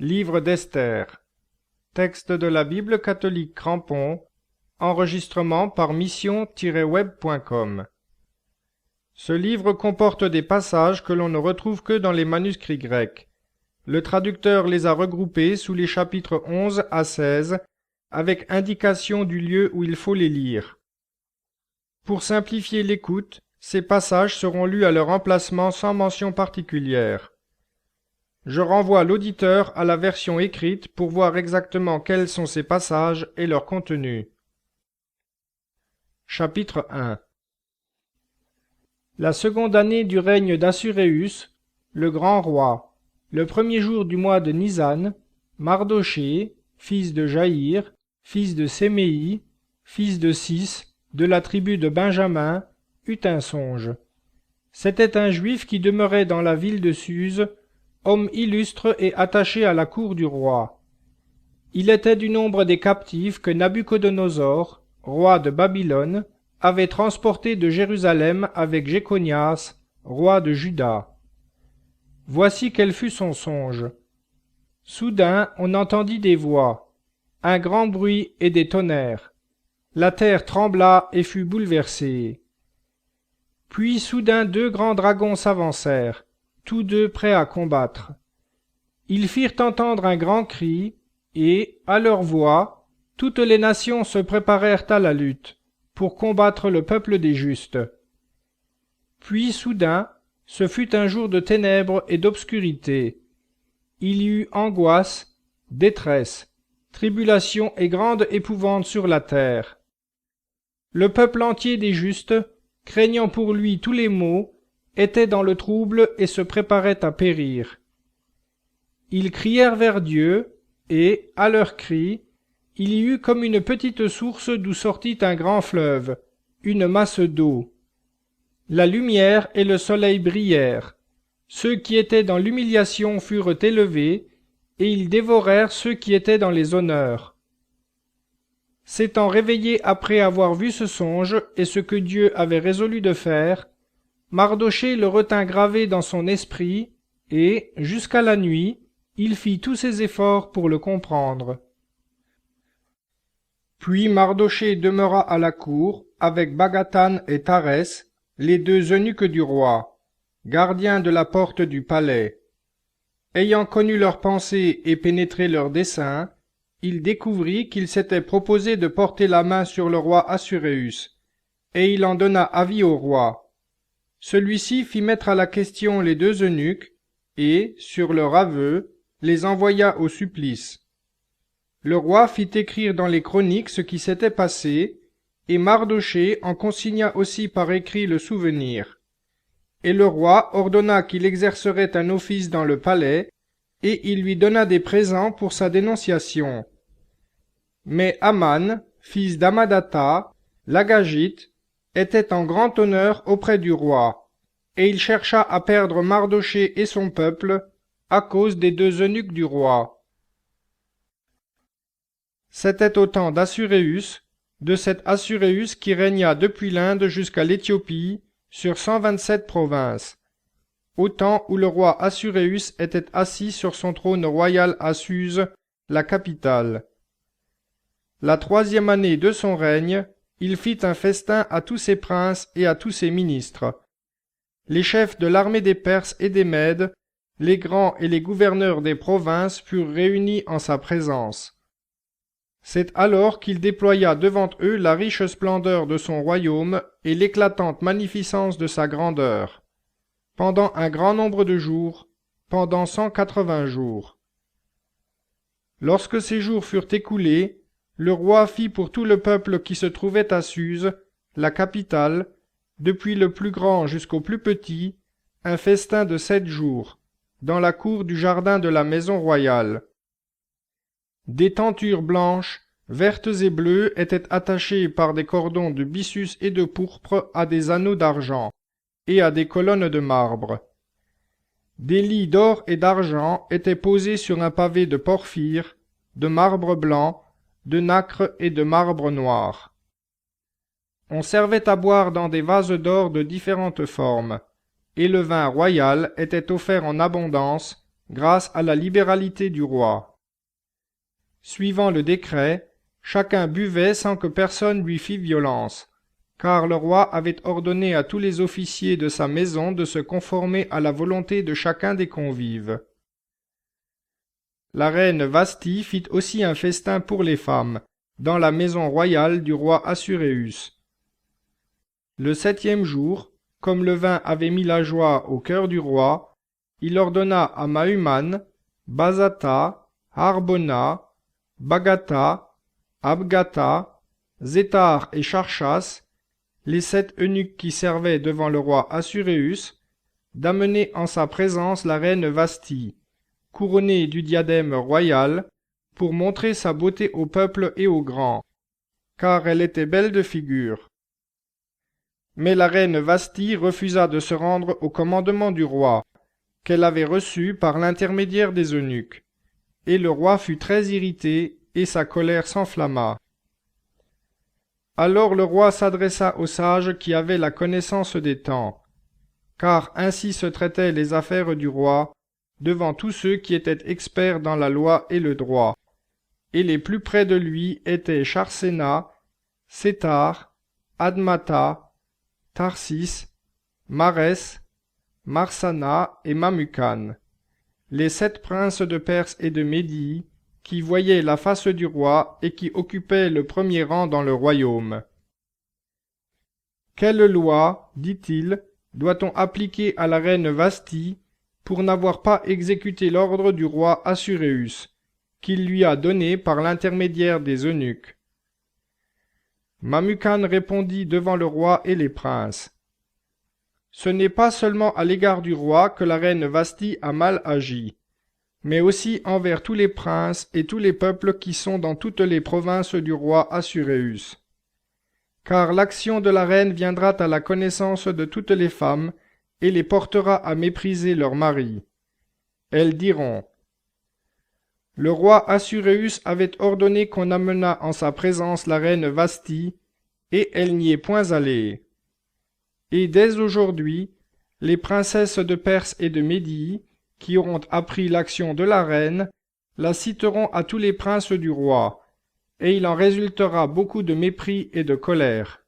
Livre d'Esther. Texte de la Bible catholique Crampon. Enregistrement par mission-web.com. Ce livre comporte des passages que l'on ne retrouve que dans les manuscrits grecs. Le traducteur les a regroupés sous les chapitres 11 à 16, avec indication du lieu où il faut les lire. Pour simplifier l'écoute, ces passages seront lus à leur emplacement sans mention particulière. Je renvoie l'auditeur à la version écrite pour voir exactement quels sont ces passages et leur contenu. Chapitre 1. La seconde année du règne d'Assuréus, le grand roi, le premier jour du mois de Nisan, Mardochée, fils de Jaïr, fils de Séméi, fils de Cis, de la tribu de Benjamin, eut un songe. C'était un juif qui demeurait dans la ville de Suse, homme illustre et attaché à la cour du roi. Il était du nombre des captifs que Nabuchodonosor, roi de Babylone, avait transportés de Jérusalem avec Jéconias, roi de Juda. Voici quel fut son songe. Soudain on entendit des voix, un grand bruit et des tonnerres. La terre trembla et fut bouleversée. Puis soudain 2 grands dragons s'avancèrent, tous 2 prêts à combattre. Ils firent entendre un grand cri, et, à leur voix, toutes les nations se préparèrent à la lutte, pour combattre le peuple des justes. Puis soudain, ce fut un jour de ténèbres et d'obscurité. Il y eut angoisse, détresse, tribulation et grande épouvante sur la terre. Le peuple entier des justes, craignant pour lui tous les maux, était dans le trouble et se préparait à périr. Ils crièrent vers Dieu, et, à leur cri, il y eut comme une petite source d'où sortit un grand fleuve, une masse d'eau. La lumière et le soleil brillèrent. Ceux qui étaient dans l'humiliation furent élevés, et ils dévorèrent ceux qui étaient dans les honneurs. S'étant réveillé après avoir vu ce songe et ce que Dieu avait résolu de faire, Mardochée le retint gravé dans son esprit, et, jusqu'à la nuit, il fit tous ses efforts pour le comprendre. Puis Mardochée demeura à la cour, avec Bagathan et Tarès, les 2 eunuques du roi, gardiens de la porte du palais. Ayant connu leurs pensées et pénétré leurs desseins, il découvrit qu'il s'était proposé de porter la main sur le roi Assuréus, et il en donna avis au roi. Celui-ci fit mettre à la question les 2 eunuques, et, sur leur aveu, les envoya au supplice. Le roi fit écrire dans les chroniques ce qui s'était passé, et Mardochée en consigna aussi par écrit le souvenir. Et le roi ordonna qu'il exercerait un office dans le palais, et il lui donna des présents pour sa dénonciation. Mais Aman, fils d'Amadatha, l'Agagite, était en grand honneur auprès du roi, et il chercha à perdre Mardochée et son peuple à cause des 2 eunuques du roi. C'était au temps d'Assuréus, de cet Assuréus qui régna depuis l'Inde jusqu'à l'Éthiopie, sur 127 provinces, au temps où le roi Assuréus était assis sur son trône royal à Suse, la capitale. La 3e année de son règne, il fit un festin à tous ses princes et à tous ses ministres. Les chefs de l'armée des Perses et des Mèdes, les grands et les gouverneurs des provinces furent réunis en sa présence. C'est alors qu'il déploya devant eux la riche splendeur de son royaume et l'éclatante magnificence de sa grandeur, pendant un grand nombre de jours, pendant 180 jours. Lorsque ces jours furent écoulés, le roi fit pour tout le peuple qui se trouvait à Suse, la capitale, depuis le plus grand jusqu'au plus petit, un festin de 7 jours, dans la cour du jardin de la maison royale. Des tentures blanches, vertes et bleues étaient attachées par des cordons de byssus et de pourpre à des anneaux d'argent, et à des colonnes de marbre. Des lits d'or et d'argent étaient posés sur un pavé de porphyre, de marbre blanc, de nacre et de marbre noir. On servait à boire dans des vases d'or de différentes formes, et le vin royal était offert en abondance, grâce à la libéralité du roi. Suivant le décret, chacun buvait sans que personne lui fît violence, car le roi avait ordonné à tous les officiers de sa maison de se conformer à la volonté de chacun des convives. La reine Vasthi fit aussi un festin pour les femmes, dans la maison royale du roi Assuréus. Le 7e jour, comme le vin avait mis la joie au cœur du roi, il ordonna à Mahuman, Bazata, Harbona, Bagata, Abgata, Zétar et Charchas, les 7 eunuques qui servaient devant le roi Assuréus, d'amener en sa présence la reine Vasthi, couronnée du diadème royal, pour montrer sa beauté au peuple et aux grands, car elle était belle de figure. Mais la reine Vasthi refusa de se rendre au commandement du roi, qu'elle avait reçu par l'intermédiaire des eunuques, et le roi fut très irrité, et sa colère s'enflamma. Alors le roi s'adressa aux sages qui avaient la connaissance des temps, car ainsi se traitaient les affaires du roi, devant tous ceux qui étaient experts dans la loi et le droit, et les plus près de lui étaient Charséna, Sétar, Admata, Tarsis, Marès, Marsana et Mamucan, les 7 princes de Perse et de Médie, qui voyaient la face du roi et qui occupaient le premier rang dans le royaume. Quelle loi, dit-il, doit-on appliquer à la reine Vasthi pour n'avoir pas exécuté l'ordre du roi Assuréus, qu'il lui a donné par l'intermédiaire des eunuques? Mamucan répondit devant le roi et les princes. Ce n'est pas seulement à l'égard du roi que la reine Vasthi a mal agi, mais aussi envers tous les princes et tous les peuples qui sont dans toutes les provinces du roi Assuréus. Car l'action de la reine viendra à la connaissance de toutes les femmes, et les portera à mépriser leurs maris. Elles diront: Le roi Assuréus avait ordonné qu'on amenât en sa présence la reine Vasthi, et elle n'y est point allée. Et dès aujourd'hui, les princesses de Perse et de Médie, qui auront appris l'action de la reine, la citeront à tous les princes du roi, et il en résultera beaucoup de mépris et de colère.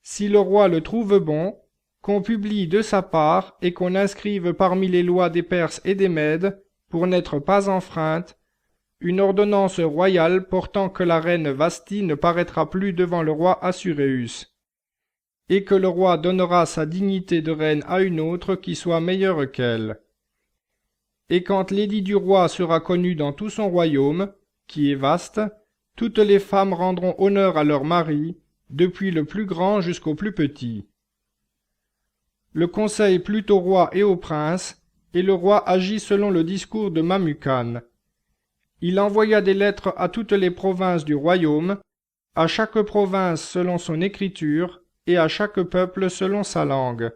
Si le roi le trouve bon, qu'on publie de sa part et qu'on inscrive parmi les lois des Perses et des Mèdes, pour n'être pas enfreinte, une ordonnance royale portant que la reine Vasthi ne paraîtra plus devant le roi Assuréus, et que le roi donnera sa dignité de reine à une autre qui soit meilleure qu'elle. Et quand l'édit du roi sera connu dans tout son royaume, qui est vaste, toutes les femmes rendront honneur à leur mari, depuis le plus grand jusqu'au plus petit. Le conseil plut au roi et aux princes, et le roi agit selon le discours de Mamucan. Il envoya des lettres à toutes les provinces du royaume, à chaque province selon son écriture, et à chaque peuple selon sa langue.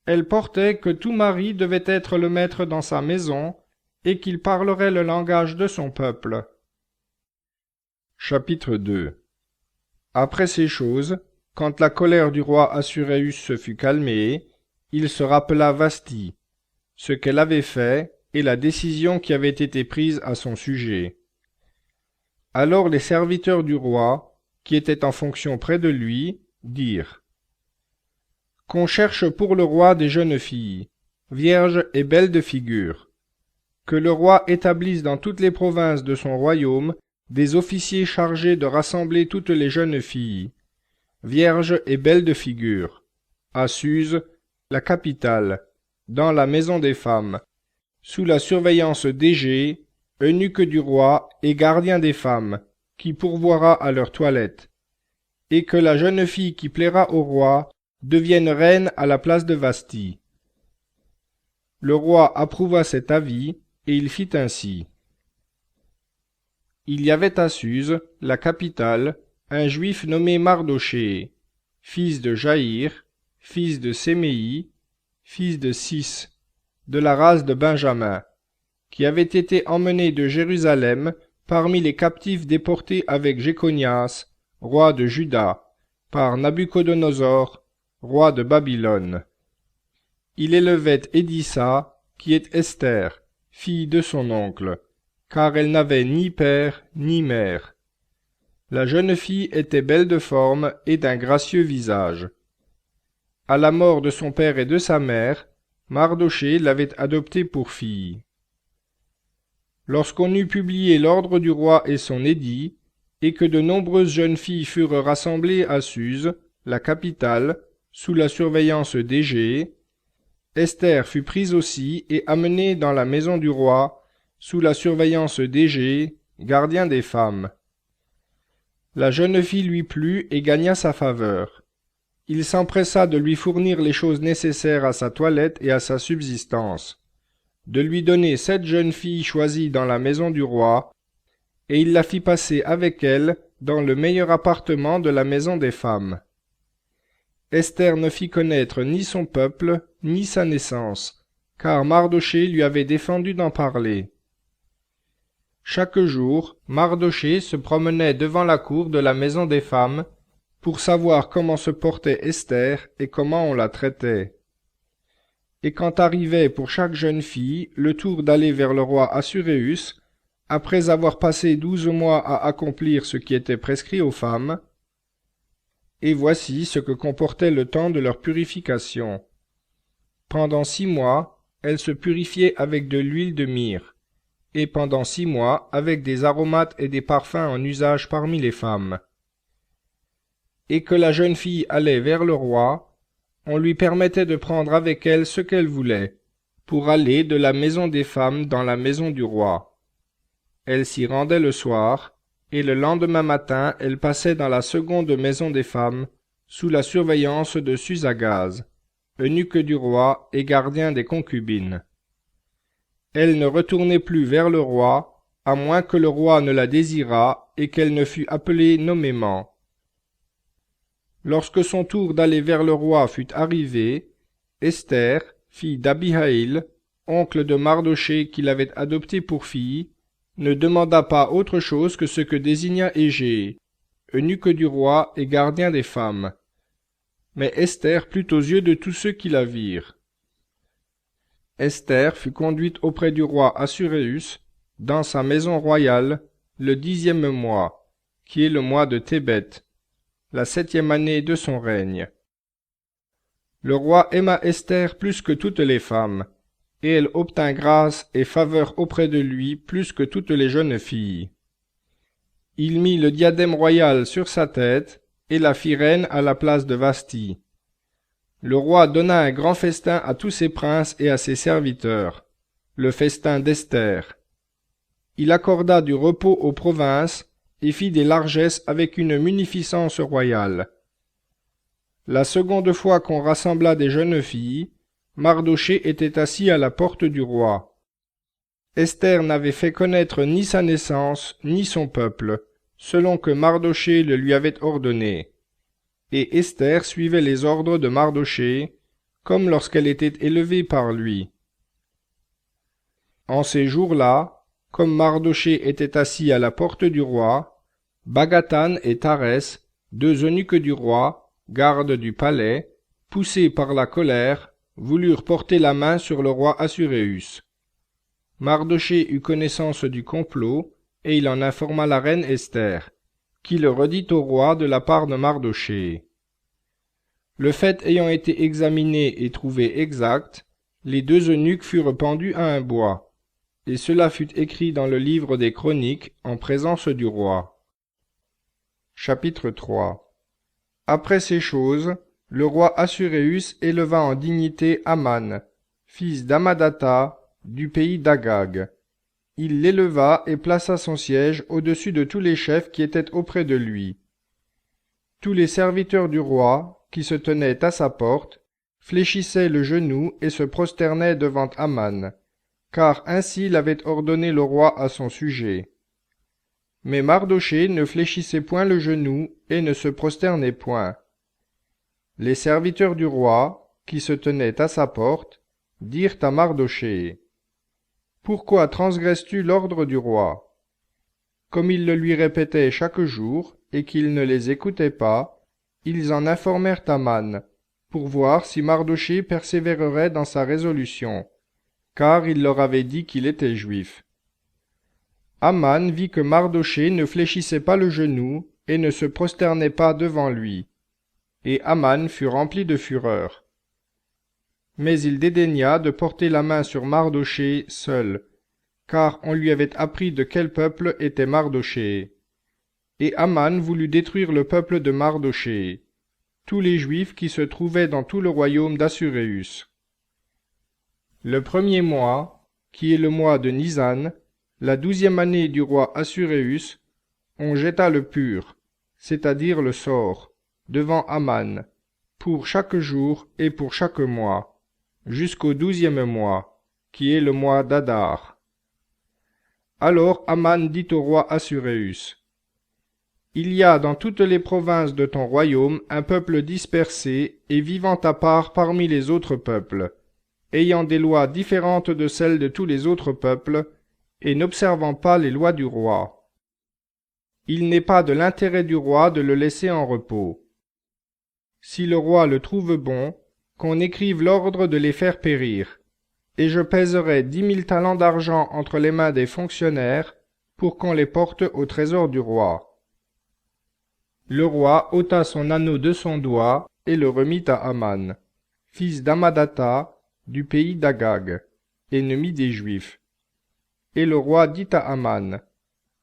Elle portait que tout mari devait être le maître dans sa maison, et qu'il parlerait le langage de son peuple. Chapitre 2. Après ces choses, quand la colère du roi Assuréus se fut calmée, il se rappela Vasthi, ce qu'elle avait fait et la décision qui avait été prise à son sujet. Alors les serviteurs du roi, qui étaient en fonction près de lui, dirent: Qu'on cherche pour le roi des jeunes filles, vierges et belles de figure, que le roi établisse dans toutes les provinces de son royaume des officiers chargés de rassembler toutes les jeunes filles, vierges et belles de figure, à Suse, la capitale, dans la maison des femmes, sous la surveillance d'Égée, eunuque du roi et gardien des femmes, qui pourvoira à leur toilette, et que la jeune fille qui plaira au roi devienne reine à la place de Vasthi. Le roi approuva cet avis, et il fit ainsi. Il y avait à Suse, la capitale, un juif nommé Mardochée, fils de Jaïr, fils de Séméi, fils de Cis, de la race de Benjamin, qui avait été emmené de Jérusalem parmi les captifs déportés avec Jéconias, roi de Juda, par Nabuchodonosor, roi de Babylone. Il élevait Édissa, qui est Esther, fille de son oncle, car elle n'avait ni père ni mère. La jeune fille était belle de forme et d'un gracieux visage. À la mort de son père et de sa mère, Mardochée l'avait adoptée pour fille. Lorsqu'on eut publié l'ordre du roi et son édit, et que de nombreuses jeunes filles furent rassemblées à Suse, la capitale, sous la surveillance d'Égée, Esther fut prise aussi et amenée dans la maison du roi, sous la surveillance d'Égée, gardien des femmes. La jeune fille lui plut et gagna sa faveur. Il s'empressa de lui fournir les choses nécessaires à sa toilette et à sa subsistance, de lui donner 7 jeunes filles choisies dans la maison du roi, et il la fit passer avec elle dans le meilleur appartement de la maison des femmes. Esther ne fit connaître ni son peuple, ni sa naissance, car Mardochée lui avait défendu d'en parler. Chaque jour, Mardochée se promenait devant la cour de la maison des femmes, pour savoir comment se portait Esther et comment on la traitait. Et quand arrivait pour chaque jeune fille le tour d'aller vers le roi Assuréus, après avoir passé 12 mois à accomplir ce qui était prescrit aux femmes, et voici ce que comportait le temps de leur purification. Pendant 6 mois, elles se purifiaient avec de l'huile de myrrhe, et pendant 6 mois avec des aromates et des parfums en usage parmi les femmes. Et que la jeune fille allait vers le roi, on lui permettait de prendre avec elle ce qu'elle voulait, pour aller de la maison des femmes dans la maison du roi. Elle s'y rendait le soir, et le lendemain matin elle passait dans la seconde maison des femmes, sous la surveillance de Susagaz, eunuque du roi et gardien des concubines. Elle ne retournait plus vers le roi, à moins que le roi ne la désirât et qu'elle ne fût appelée nommément. Lorsque son tour d'aller vers le roi fut arrivé, Esther, fille d'Abihaïl, oncle de Mardochée qui l'avait adoptée pour fille, ne demanda pas autre chose que ce que désigna Égée, eunuque du roi et gardien des femmes. Mais Esther plut aux yeux de tous ceux qui la virent. Esther fut conduite auprès du roi Assuréus, dans sa maison royale, le 10e mois, qui est le mois de Tébet, la 7e année de son règne. Le roi aima Esther plus que toutes les femmes, et elle obtint grâce et faveur auprès de lui plus que toutes les jeunes filles. Il mit le diadème royal sur sa tête, et la fit reine à la place de Vasthi. Le roi donna un grand festin à tous ses princes et à ses serviteurs, le festin d'Esther. Il accorda du repos aux provinces, et fit des largesses avec une munificence royale. La seconde fois qu'on rassembla des jeunes filles, Mardochée était assis à la porte du roi. Esther n'avait fait connaître ni sa naissance, ni son peuple, selon que Mardochée le lui avait ordonné. Et Esther suivait les ordres de Mardochée, comme lorsqu'elle était élevée par lui. En ces jours-là, comme Mardochée était assis à la porte du roi, Bagathan et Tarès, 2 eunuques du roi, gardes du palais, poussés par la colère, voulurent porter la main sur le roi Assuréus. Mardochée eut connaissance du complot, et il en informa la reine Esther, qui le redit au roi de la part de Mardochée. Le fait ayant été examiné et trouvé exact, les 2 eunuques furent pendus à un bois, et cela fut écrit dans le livre des Chroniques en présence du roi. Chapitre 3. Après ces choses, le roi Assuréus éleva en dignité Aman, fils d'Amadatha, du pays d'Agag. Il l'éleva et plaça son siège au-dessus de tous les chefs qui étaient auprès de lui. Tous les serviteurs du roi, qui se tenaient à sa porte, fléchissaient le genou et se prosternaient devant Aman, car ainsi l'avait ordonné le roi à son sujet. Mais Mardochée ne fléchissait point le genou et ne se prosternait point. Les serviteurs du roi, qui se tenaient à sa porte, dirent à Mardochée: « Pourquoi transgresses-tu l'ordre du roi ?» Comme ils le lui répétaient chaque jour, et qu'il ne les écoutait pas, ils en informèrent Aman, pour voir si Mardochée persévérerait dans sa résolution, car il leur avait dit qu'il était juif. Aman vit que Mardochée ne fléchissait pas le genou et ne se prosternait pas devant lui. Et Aman fut rempli de fureur. Mais il dédaigna de porter la main sur Mardochée seul, car on lui avait appris de quel peuple était Mardochée. Et Aman voulut détruire le peuple de Mardochée, tous les Juifs qui se trouvaient dans tout le royaume d'Assuréus. Le premier mois, qui est le mois de Nisan, la 12e année du roi Assuréus, on jeta le pur, c'est-à-dire le sort, devant Aman, pour chaque jour et pour chaque mois, jusqu'au 12e mois, qui est le mois d'Adar. Alors Aman dit au roi Assuréus, « Il y a dans toutes les provinces de ton royaume un peuple dispersé et vivant à part parmi les autres peuples, ayant des lois différentes de celles de tous les autres peuples, et n'observant pas les lois du roi. Il n'est pas de l'intérêt du roi de le laisser en repos. Si le roi le trouve bon, qu'on écrive l'ordre de les faire périr, et je pèserai 10 000 talents d'argent entre les mains des fonctionnaires, pour qu'on les porte au trésor du roi. » Le roi ôta son anneau de son doigt et le remit à Aman, fils d'Amadatha, du pays d'Agag, ennemi des Juifs. Et le roi dit à Aman,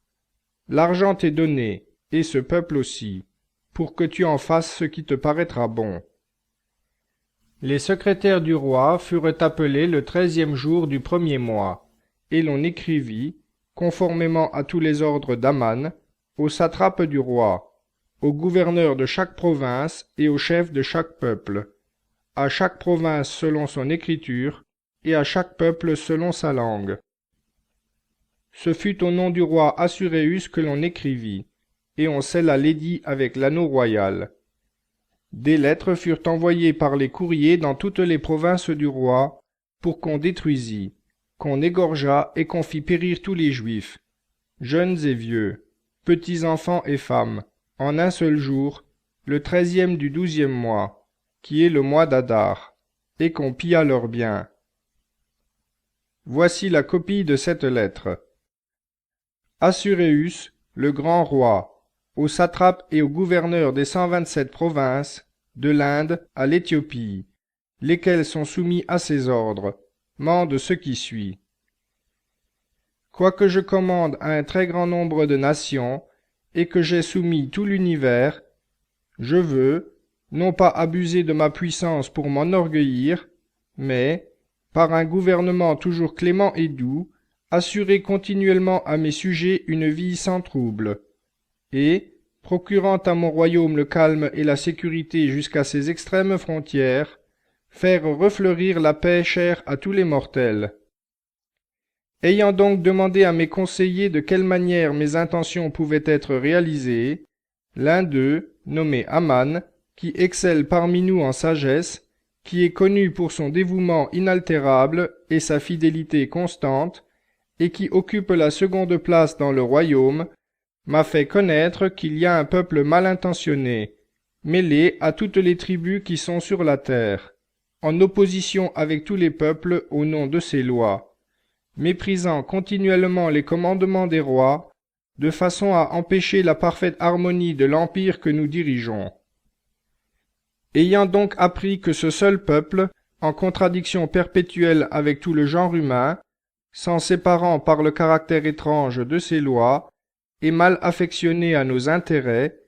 « L'argent t'est donné, et ce peuple aussi, pour que tu en fasses ce qui te paraîtra bon. » Les secrétaires du roi furent appelés le 13e jour du premier mois, et l'on écrivit, conformément à tous les ordres d'Aman, aux satrapes du roi, au gouverneur de chaque province et au chef de chaque peuple, à chaque province selon son écriture, et à chaque peuple selon sa langue. Ce fut au nom du roi Assuréus que l'on écrivit, et on scella l'édit avec l'anneau royal. Des lettres furent envoyées par les courriers dans toutes les provinces du roi, pour qu'on détruisît, qu'on égorgeât et qu'on fît périr tous les Juifs, jeunes et vieux, petits enfants et femmes, en un seul jour, le 13e du 12e mois, qui est le mois d'Adar, et qu'on pilla leurs biens. Voici la copie de cette lettre. Assuréus, le grand roi, aux satrapes et aux gouverneurs des 127 provinces, de l'Inde à l'Éthiopie, lesquels sont soumis à ses ordres, mande ce qui suit. Quoique je commande à un très grand nombre de nations, et que j'ai soumis tout l'univers, je veux, non pas abuser de ma puissance pour m'enorgueillir, mais, par un gouvernement toujours clément et doux, assurer continuellement à mes sujets une vie sans trouble, et, procurant à mon royaume le calme et la sécurité jusqu'à ses extrêmes frontières, faire refleurir la paix chère à tous les mortels. Ayant donc demandé à mes conseillers de quelle manière mes intentions pouvaient être réalisées, l'un d'eux, nommé Aman, qui excelle parmi nous en sagesse, qui est connu pour son dévouement inaltérable et sa fidélité constante, et qui occupe la seconde place dans le royaume, m'a fait connaître qu'il y a un peuple mal intentionné, mêlé à toutes les tribus qui sont sur la terre, en opposition avec tous les peuples au nom de ses lois, méprisant continuellement les commandements des rois, de façon à empêcher la parfaite harmonie de l'empire que nous dirigeons. Ayant donc appris que ce seul peuple, en contradiction perpétuelle avec tout le genre humain, s'en séparant par le caractère étrange de ses lois, et mal affectionné à nos intérêts,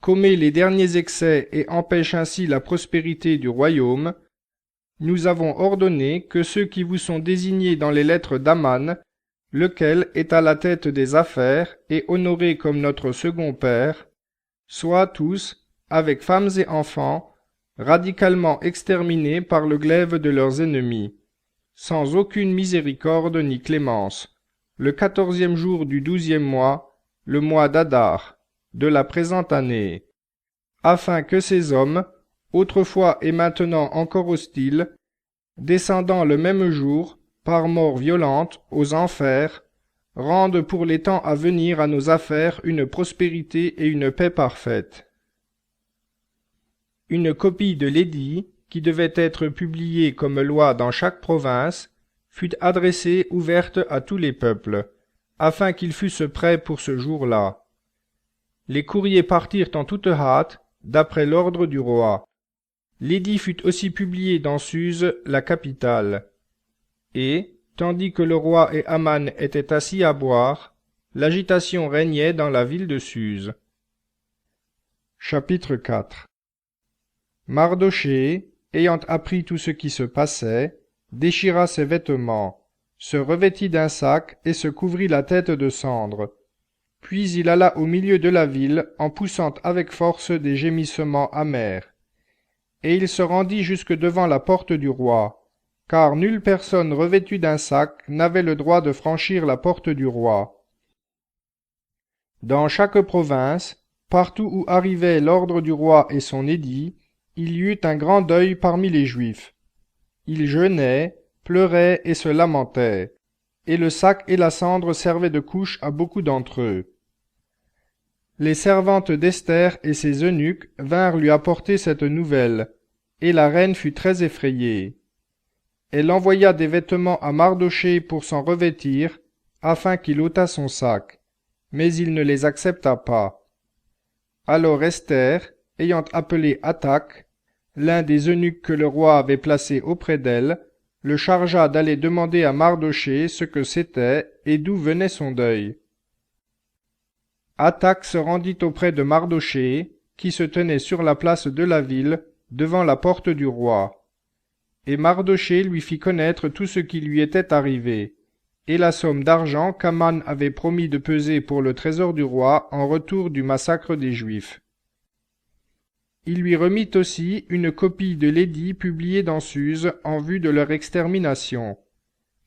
commet les derniers excès et empêche ainsi la prospérité du royaume, nous avons ordonné que ceux qui vous sont désignés dans les lettres d'Aman, lequel est à la tête des affaires et honoré comme notre second père, soient tous, avec femmes et enfants, radicalement exterminés par le glaive de leurs ennemis, sans aucune miséricorde ni clémence, le 14e jour du 12e mois, le mois d'Adar, de la présente année, afin que ces hommes, autrefois et maintenant encore hostiles, descendant le même jour, par mort violente, aux enfers, rendent pour les temps à venir à nos affaires une prospérité et une paix parfaite. Une copie de l'édit, qui devait être publiée comme loi dans chaque province, fut adressée ouverte à tous les peuples, afin qu'ils fussent prêts pour ce jour-là. Les courriers partirent en toute hâte, d'après l'ordre du roi. L'édit fut aussi publié dans Suse, la capitale. Et, tandis que le roi et Aman étaient assis à boire, l'agitation régnait dans la ville de Suse. Chapitre 4. Mardochée, ayant appris tout ce qui se passait, déchira ses vêtements, se revêtit d'un sac et se couvrit la tête de cendre. Puis il alla au milieu de la ville en poussant avec force des gémissements amers. Et il se rendit jusque devant la porte du roi, car nulle personne revêtue d'un sac n'avait le droit de franchir la porte du roi. Dans chaque province, partout où arrivait l'ordre du roi et son édit, il y eut un grand deuil parmi les Juifs. Ils jeûnaient, pleuraient et se lamentaient, et le sac et la cendre servaient de couche à beaucoup d'entre eux. Les servantes d'Esther et ses eunuques vinrent lui apporter cette nouvelle, et la reine fut très effrayée. Elle envoya des vêtements à Mardochée pour s'en revêtir, afin qu'il ôtât son sac, mais il ne les accepta pas. Alors Esther, ayant appelé Hathach, l'un des eunuques que le roi avait placé auprès d'elle, le chargea d'aller demander à Mardochée ce que c'était et d'où venait son deuil. Hathach se rendit auprès de Mardochée, qui se tenait sur la place de la ville, devant la porte du roi. Et Mardochée lui fit connaître tout ce qui lui était arrivé, et la somme d'argent qu'Aman avait promis de peser pour le trésor du roi en retour du massacre des Juifs. Il lui remit aussi une copie de l'édit publié dans Suse en vue de leur extermination,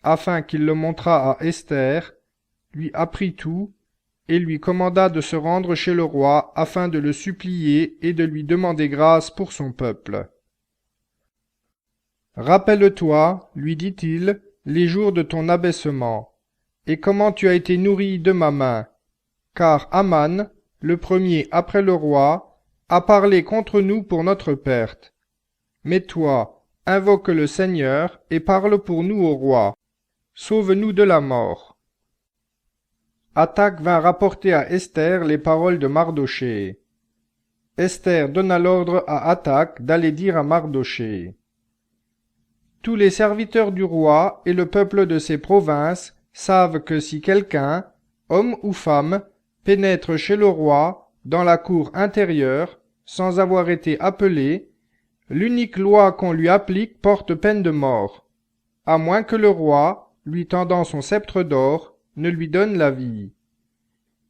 afin qu'il le montrât à Esther, lui apprit tout, et lui commanda de se rendre chez le roi afin de le supplier et de lui demander grâce pour son peuple. « Rappelle-toi, lui dit-il, les jours de ton abaissement, et comment tu as été nourri de ma main, car Aman, le premier après le roi, a parlé contre nous pour notre perte. Mais toi, invoque le Seigneur et parle pour nous au roi. Sauve-nous de la mort. » Hathach vint rapporter à Esther les paroles de Mardochée. Esther donna l'ordre à Hathach d'aller dire à Mardochée: « Tous les serviteurs du roi et le peuple de ses provinces savent que si quelqu'un, homme ou femme, pénètre chez le roi, dans la cour intérieure, sans avoir été appelé, l'unique loi qu'on lui applique porte peine de mort, à moins que le roi, lui tendant son sceptre d'or, ne lui donne la vie.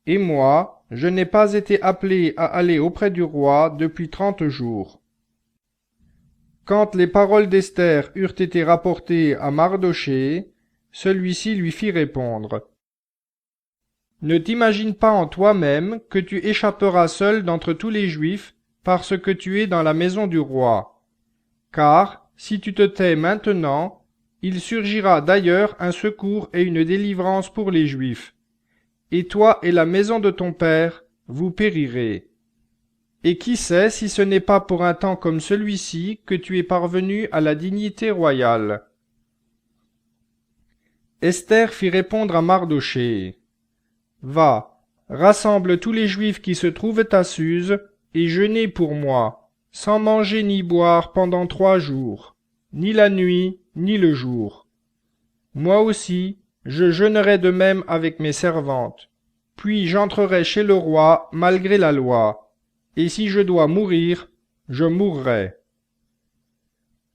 Et moi, je n'ai pas été appelé à aller auprès du roi depuis 30 jours. » Quand les paroles d'Esther eurent été rapportées à Mardochée, celui-ci lui fit répondre: « Ne t'imagine pas en toi-même que tu échapperas seul d'entre tous les Juifs parce que tu es dans la maison du roi. Car, si tu te tais maintenant, il surgira d'ailleurs un secours et une délivrance pour les Juifs. Et toi et la maison de ton père, vous périrez. Et qui sait si ce n'est pas pour un temps comme celui-ci que tu es parvenu à la dignité royale. » Esther fit répondre à Mardochée: « Va, rassemble tous les Juifs qui se trouvent à Suse, et jeûnez pour moi, sans manger ni boire pendant 3 jours, ni la nuit, ni le jour. Moi aussi, je jeûnerai de même avec mes servantes, puis j'entrerai chez le roi malgré la loi, et si je dois mourir, je mourrai. »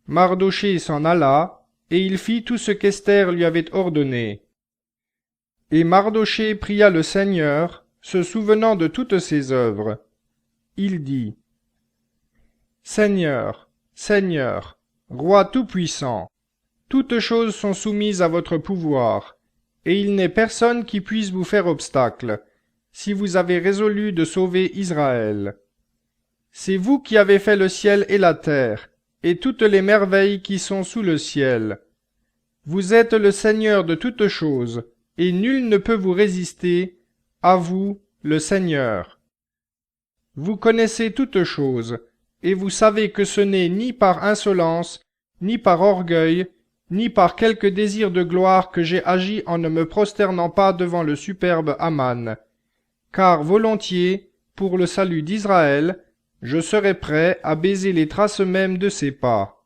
Mardochée s'en alla, et il fit tout ce qu'Esther lui avait ordonné. Et Mardochée pria le Seigneur, se souvenant de toutes ses œuvres. Il dit: « Seigneur, Seigneur, Roi tout-puissant, toutes choses sont soumises à votre pouvoir, et il n'est personne qui puisse vous faire obstacle, si vous avez résolu de sauver Israël. C'est vous qui avez fait le ciel et la terre, et toutes les merveilles qui sont sous le ciel. Vous êtes le Seigneur de toutes choses, et nul ne peut vous résister, à vous, le Seigneur. Vous connaissez toutes choses, et vous savez que ce n'est ni par insolence, ni par orgueil, ni par quelque désir de gloire que j'ai agi en ne me prosternant pas devant le superbe Aman, car volontiers, pour le salut d'Israël, je serais prêt à baiser les traces mêmes de ses pas.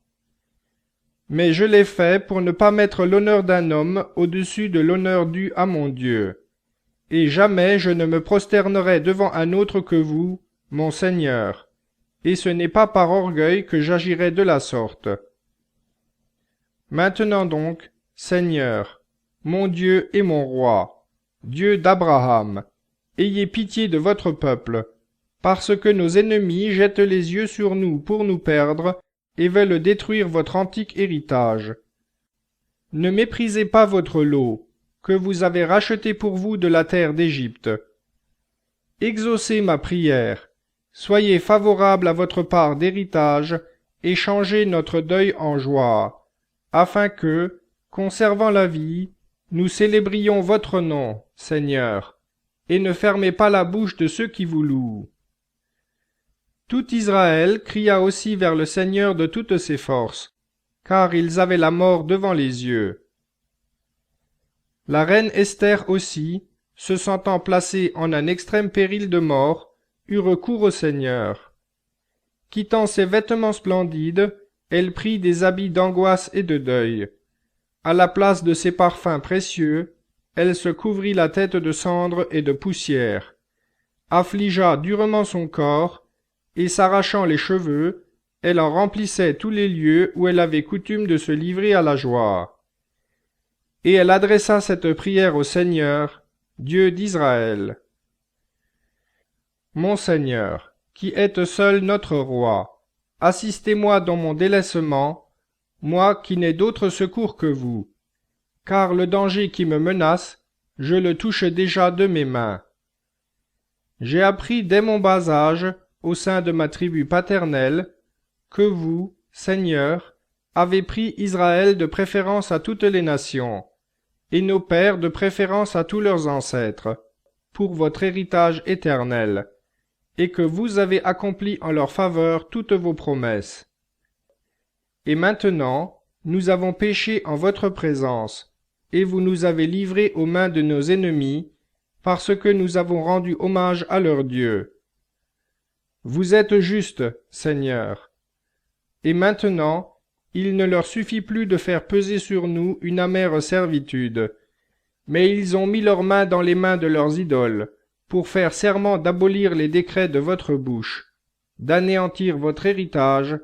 Mais je l'ai fait pour ne pas mettre l'honneur d'un homme au-dessus de l'honneur dû à mon Dieu. Et jamais je ne me prosternerai devant un autre que vous, mon Seigneur, et ce n'est pas par orgueil que j'agirai de la sorte. Maintenant donc, Seigneur, mon Dieu et mon roi, Dieu d'Abraham, ayez pitié de votre peuple, parce que nos ennemis jettent les yeux sur nous pour nous perdre et veulent détruire votre antique héritage. Ne méprisez pas votre lot, que vous avez racheté pour vous de la terre d'Égypte. Exaucez ma prière, soyez favorable à votre part d'héritage, et changez notre deuil en joie, afin que, conservant la vie, nous célébrions votre nom, Seigneur, et ne fermez pas la bouche de ceux qui vous louent. Tout Israël cria aussi vers le Seigneur de toutes ses forces, car ils avaient la mort devant les yeux. La reine Esther aussi, se sentant placée en un extrême péril de mort, eut recours au Seigneur. Quittant ses vêtements splendides, elle prit des habits d'angoisse et de deuil. À la place de ses parfums précieux, elle se couvrit la tête de cendres et de poussière, affligea durement son corps, et s'arrachant les cheveux, elle en remplissait tous les lieux où elle avait coutume de se livrer à la joie. Et elle adressa cette prière au Seigneur, Dieu d'Israël. Mon Seigneur, qui êtes seul notre roi, assistez-moi dans mon délaissement, moi qui n'ai d'autre secours que vous, car le danger qui me menace, je le touche déjà de mes mains. J'ai appris dès mon bas âge, au sein de ma tribu paternelle, que vous, Seigneur, avez pris Israël de préférence à toutes les nations, et nos pères de préférence à tous leurs ancêtres, pour votre héritage éternel, et que vous avez accompli en leur faveur toutes vos promesses. Et maintenant, nous avons péché en votre présence, et vous nous avez livrés aux mains de nos ennemis, parce que nous avons rendu hommage à leur Dieu. Vous êtes juste, Seigneur. Et maintenant, il ne leur suffit plus de faire peser sur nous une amère servitude, mais ils ont mis leurs mains dans les mains de leurs idoles, pour faire serment d'abolir les décrets de votre bouche, d'anéantir votre héritage,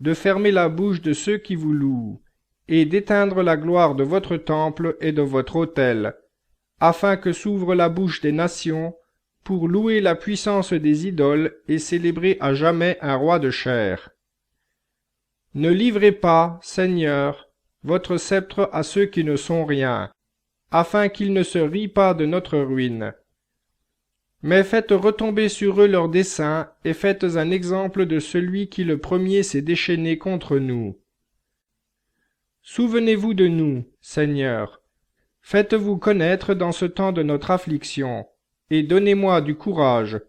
de fermer la bouche de ceux qui vous louent, et d'éteindre la gloire de votre temple et de votre autel, afin que s'ouvre la bouche des nations, pour louer la puissance des idoles et célébrer à jamais un roi de chair. Ne livrez pas, Seigneur, votre sceptre à ceux qui ne sont rien, afin qu'ils ne se rient pas de notre ruine. Mais faites retomber sur eux leurs desseins, et faites un exemple de celui qui le premier s'est déchaîné contre nous. Souvenez-vous de nous, Seigneur. Faites-vous connaître dans ce temps de notre affliction, et donnez-moi du courage,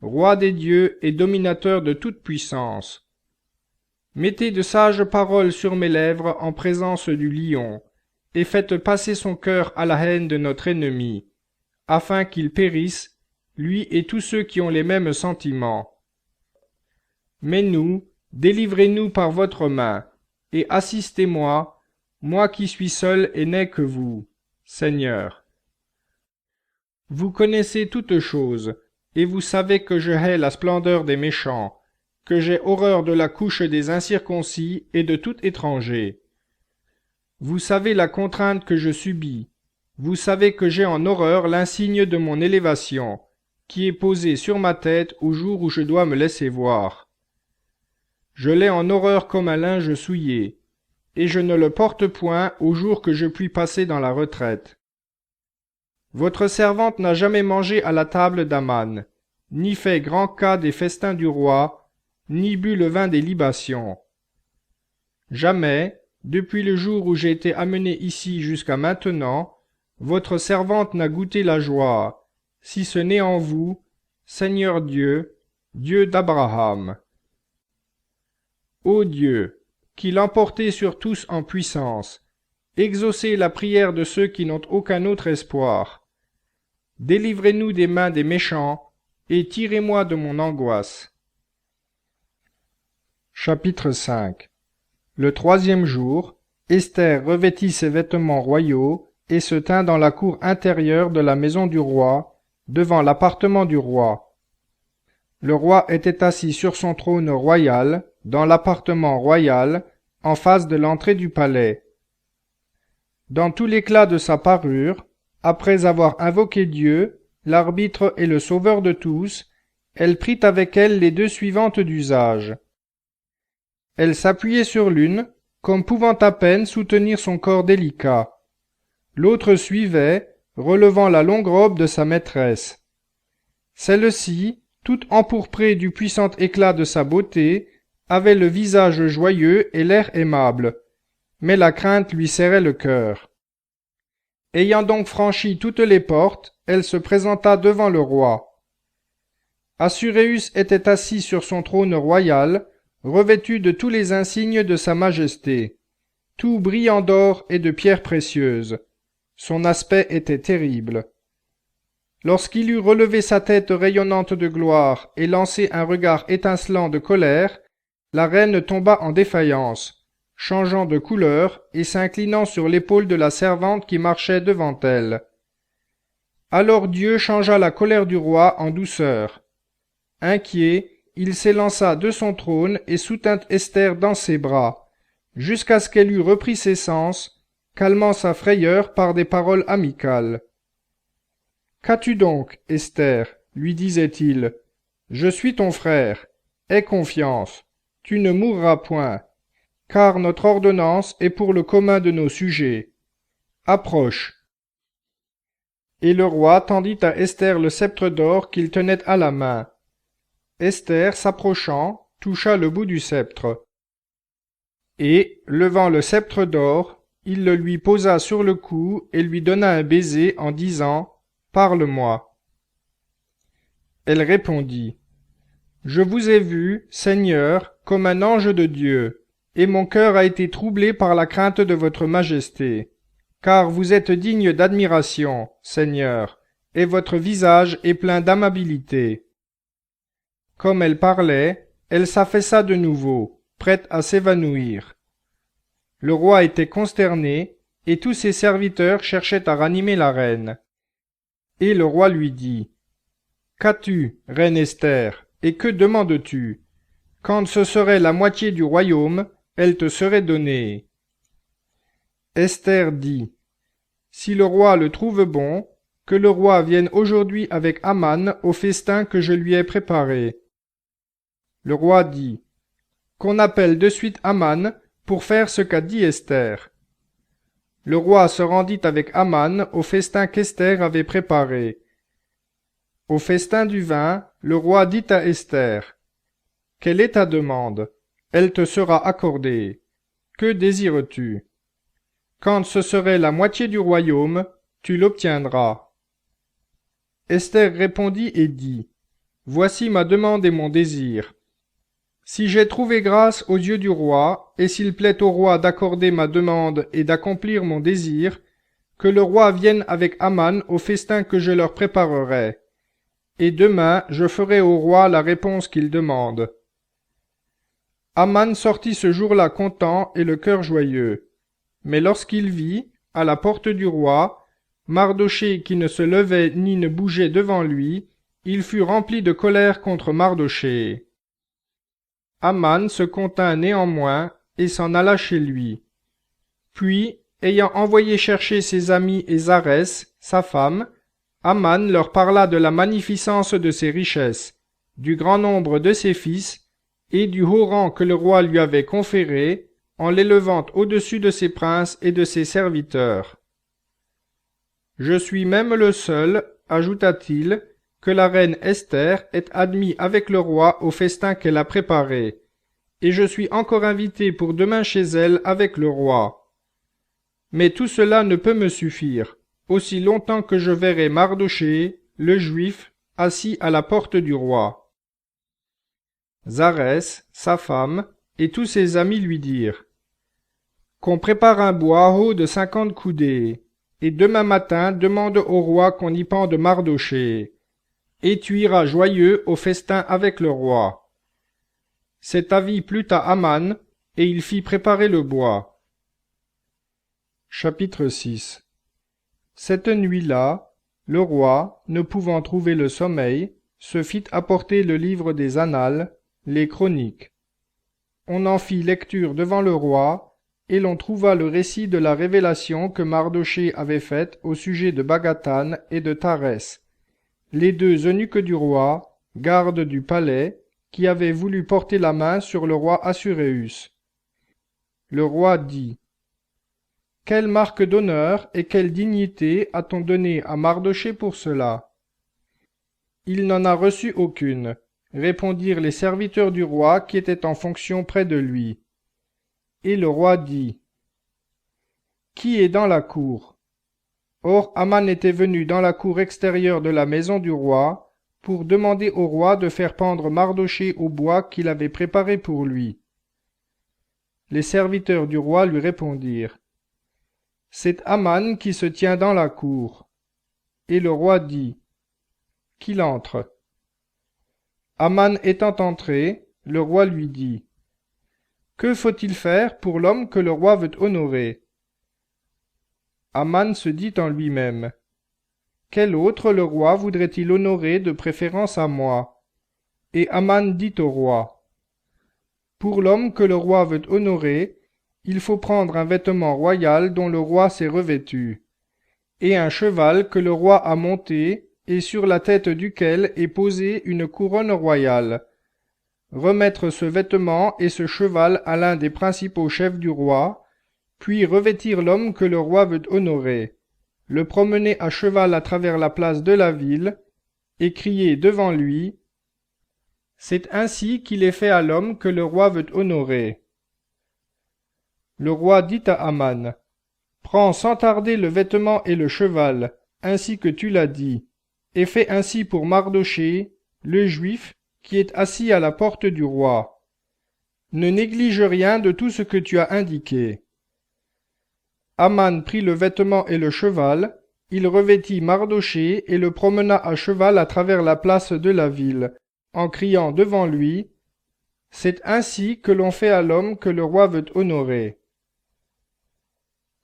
roi des dieux et dominateur de toute puissance. Mettez de sages paroles sur mes lèvres en présence du lion, et faites passer son cœur à la haine de notre ennemi, afin qu'il périsse, lui et tous ceux qui ont les mêmes sentiments. Mais nous, délivrez-nous par votre main, et assistez-moi, moi qui suis seul et n'ai que vous, Seigneur. Vous connaissez toutes choses, et vous savez que je hais la splendeur des méchants, que j'ai horreur de la couche des incirconcis et de tout étranger. Vous savez la contrainte que je subis, vous savez que j'ai en horreur l'insigne de mon élévation, qui est posé sur ma tête au jour où je dois me laisser voir. Je l'ai en horreur comme un linge souillé, et je ne le porte point au jour que je puis passer dans la retraite. Votre servante n'a jamais mangé à la table d'Aman, ni fait grand cas des festins du roi, ni bu le vin des libations. Jamais, depuis le jour où j'ai été amené ici jusqu'à maintenant, votre servante n'a goûté la joie, si ce n'est en vous, Seigneur Dieu, Dieu d'Abraham. Ô Dieu, qui l'emportez sur tous en puissance, exaucez la prière de ceux qui n'ont aucun autre espoir. Délivrez-nous des mains des méchants, et tirez-moi de mon angoisse. Chapitre 5. Le 3e jour, Esther revêtit ses vêtements royaux et se tint dans la cour intérieure de la maison du roi, devant l'appartement du roi. Le roi était assis sur son trône royal, dans l'appartement royal, en face de l'entrée du palais. Dans tout l'éclat de sa parure, après avoir invoqué Dieu, l'arbitre et le sauveur de tous, elle prit avec elle les 2 suivantes d'usage. Elle s'appuyait sur l'une, comme pouvant à peine soutenir son corps délicat. L'autre suivait, relevant la longue robe de sa maîtresse. Celle-ci, toute empourprée du puissant éclat de sa beauté, avait le visage joyeux et l'air aimable, mais la crainte lui serrait le cœur. Ayant donc franchi toutes les portes, elle se présenta devant le roi. Assuréus était assis sur son trône royal, revêtu de tous les insignes de sa majesté, tout brillant d'or et de pierres précieuses. Son aspect était terrible. Lorsqu'il eut relevé sa tête rayonnante de gloire et lancé un regard étincelant de colère, la reine tomba en défaillance, changeant de couleur et s'inclinant sur l'épaule de la servante qui marchait devant elle. Alors Dieu changea la colère du roi en douceur. Inquiet, il s'élança de son trône et soutint Esther dans ses bras, jusqu'à ce qu'elle eût repris ses sens, calmant sa frayeur par des paroles amicales. « Qu'as-tu donc, Esther ?» lui disait-il. « Je suis ton frère. Aie confiance. Tu ne mourras point, car notre ordonnance est pour le commun de nos sujets. Approche. » Et le roi tendit à Esther le sceptre d'or qu'il tenait à la main. Esther, s'approchant, toucha le bout du sceptre. Et, levant le sceptre d'or, il le lui posa sur le cou et lui donna un baiser en disant « Parle-moi. » Elle répondit « Je vous ai vu, Seigneur, comme un ange de Dieu, et mon cœur a été troublé par la crainte de votre majesté, car vous êtes digne d'admiration, Seigneur, et votre visage est plein d'amabilité. » Comme elle parlait, elle s'affaissa de nouveau, prête à s'évanouir. Le roi était consterné, et tous ses serviteurs cherchaient à ranimer la reine. Et le roi lui dit, « Qu'as-tu, reine Esther, et que demandes-tu? Quand ce serait la moitié du royaume, elle te serait donnée. » Esther dit, « Si le roi le trouve bon, que le roi vienne aujourd'hui avec Aman au festin que je lui ai préparé. » Le roi dit, « Qu'on appelle de suite Aman pour faire ce qu'a dit Esther. » Le roi se rendit avec Aman au festin qu'Esther avait préparé. Au festin du vin, le roi dit à Esther, « Quelle est ta demande? Elle te sera accordée. Que désires-tu? Quand ce serait la moitié du royaume, tu l'obtiendras. » Esther répondit et dit, « Voici ma demande et mon désir. Si j'ai trouvé grâce aux yeux du roi, et s'il plaît au roi d'accorder ma demande et d'accomplir mon désir, que le roi vienne avec Aman au festin que je leur préparerai. Et demain je ferai au roi la réponse qu'il demande. » Aman sortit ce jour-là content et le cœur joyeux. Mais lorsqu'il vit, à la porte du roi, Mardochée qui ne se levait ni ne bougeait devant lui, il fut rempli de colère contre Mardochée. Aman se contint néanmoins et s'en alla chez lui. Puis, ayant envoyé chercher ses amis et Zarès, sa femme, Aman leur parla de la magnificence de ses richesses, du grand nombre de ses fils et du haut rang que le roi lui avait conféré en l'élevant au-dessus de ses princes et de ses serviteurs. « Je suis même le seul, ajouta-t-il, que la reine Esther ait admis avec le roi au festin qu'elle a préparé, et je suis encore invité pour demain chez elle avec le roi. Mais tout cela ne peut me suffire, aussi longtemps que je verrai Mardochée, le Juif, assis à la porte du roi. » Zarès, sa femme, et tous ses amis lui dirent, qu'on prépare un bois haut de 50 coudées, et demain matin demande au roi qu'on y pende Mardochée, et tu iras joyeux au festin avec le roi. » Cet avis plut à Aman, et il fit préparer le bois. Chapitre 6. Cette nuit-là, le roi, ne pouvant trouver le sommeil, se fit apporter le livre des Annales, les Chroniques. On en fit lecture devant le roi, et l'on trouva le récit de la révélation que Mardochée avait faite au sujet de Bagathan et de Tarès, les deux eunuques du roi, gardes du palais, qui avaient voulu porter la main sur le roi Assuérus. Le roi dit: « Quelle marque d'honneur et quelle dignité a-t-on donné à Mardochée pour cela? » « Il n'en a reçu aucune, » répondirent les serviteurs du roi qui étaient en fonction près de lui. Et le roi dit: « Qui est dans la cour? » Or Aman était venu dans la cour extérieure de la maison du roi pour demander au roi de faire pendre Mardochée au bois qu'il avait préparé pour lui. Les serviteurs du roi lui répondirent: « C'est Aman qui se tient dans la cour. » Et le roi dit: « Qu'il entre. » Aman étant entré, le roi lui dit: « Que faut-il faire pour l'homme que le roi veut honorer? » Aman se dit en lui-même: « Quel autre le roi voudrait-il honorer de préférence à moi? » Et Aman dit au roi: « Pour l'homme que le roi veut honorer, il faut prendre un vêtement royal dont le roi s'est revêtu, et un cheval que le roi a monté et sur la tête duquel est posée une couronne royale. Remettre ce vêtement et ce cheval à l'un des principaux chefs du roi, puis revêtir l'homme que le roi veut honorer, le promener à cheval à travers la place de la ville, et crier devant lui: « C'est ainsi qu'il est fait à l'homme que le roi veut honorer. » Le roi dit à Aman: « Prends sans tarder le vêtement et le cheval, ainsi que tu l'as dit, et fais ainsi pour Mardochée, le Juif, qui est assis à la porte du roi. Ne néglige rien de tout ce que tu as indiqué. » Aman prit le vêtement et le cheval, il revêtit Mardochée et le promena à cheval à travers la place de la ville, en criant devant lui: « C'est ainsi que l'on fait à l'homme que le roi veut honorer. »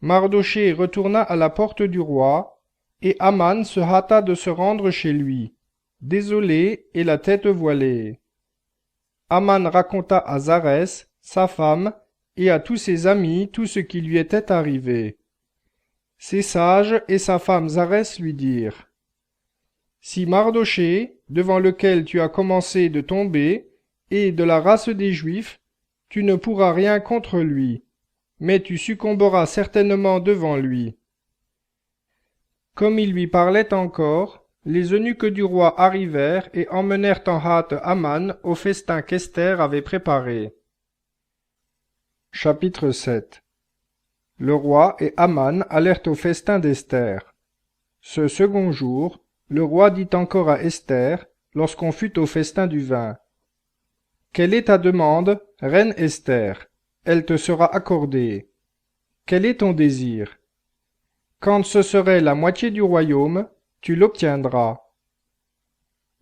Mardochée retourna à la porte du roi, et Aman se hâta de se rendre chez lui, désolé et la tête voilée. Aman raconta à Zarès, sa femme, et à tous ses amis tout ce qui lui était arrivé. Ses sages et sa femme Zarès lui dirent: « Si Mardochée, devant lequel tu as commencé de tomber, est de la race des Juifs, tu ne pourras rien contre lui, mais tu succomberas certainement devant lui. » Comme il lui parlait encore, les eunuques du roi arrivèrent et emmenèrent en hâte Aman au festin qu'Esther avait préparé. Chapitre 7. Le roi et Aman allèrent au festin d'Esther. Ce second jour, le roi dit encore à Esther, lorsqu'on fut au festin du vin: « Quelle est ta demande, reine Esther? Elle te sera accordée. Quel est ton désir? Quand ce serait la moitié du royaume, tu l'obtiendras. »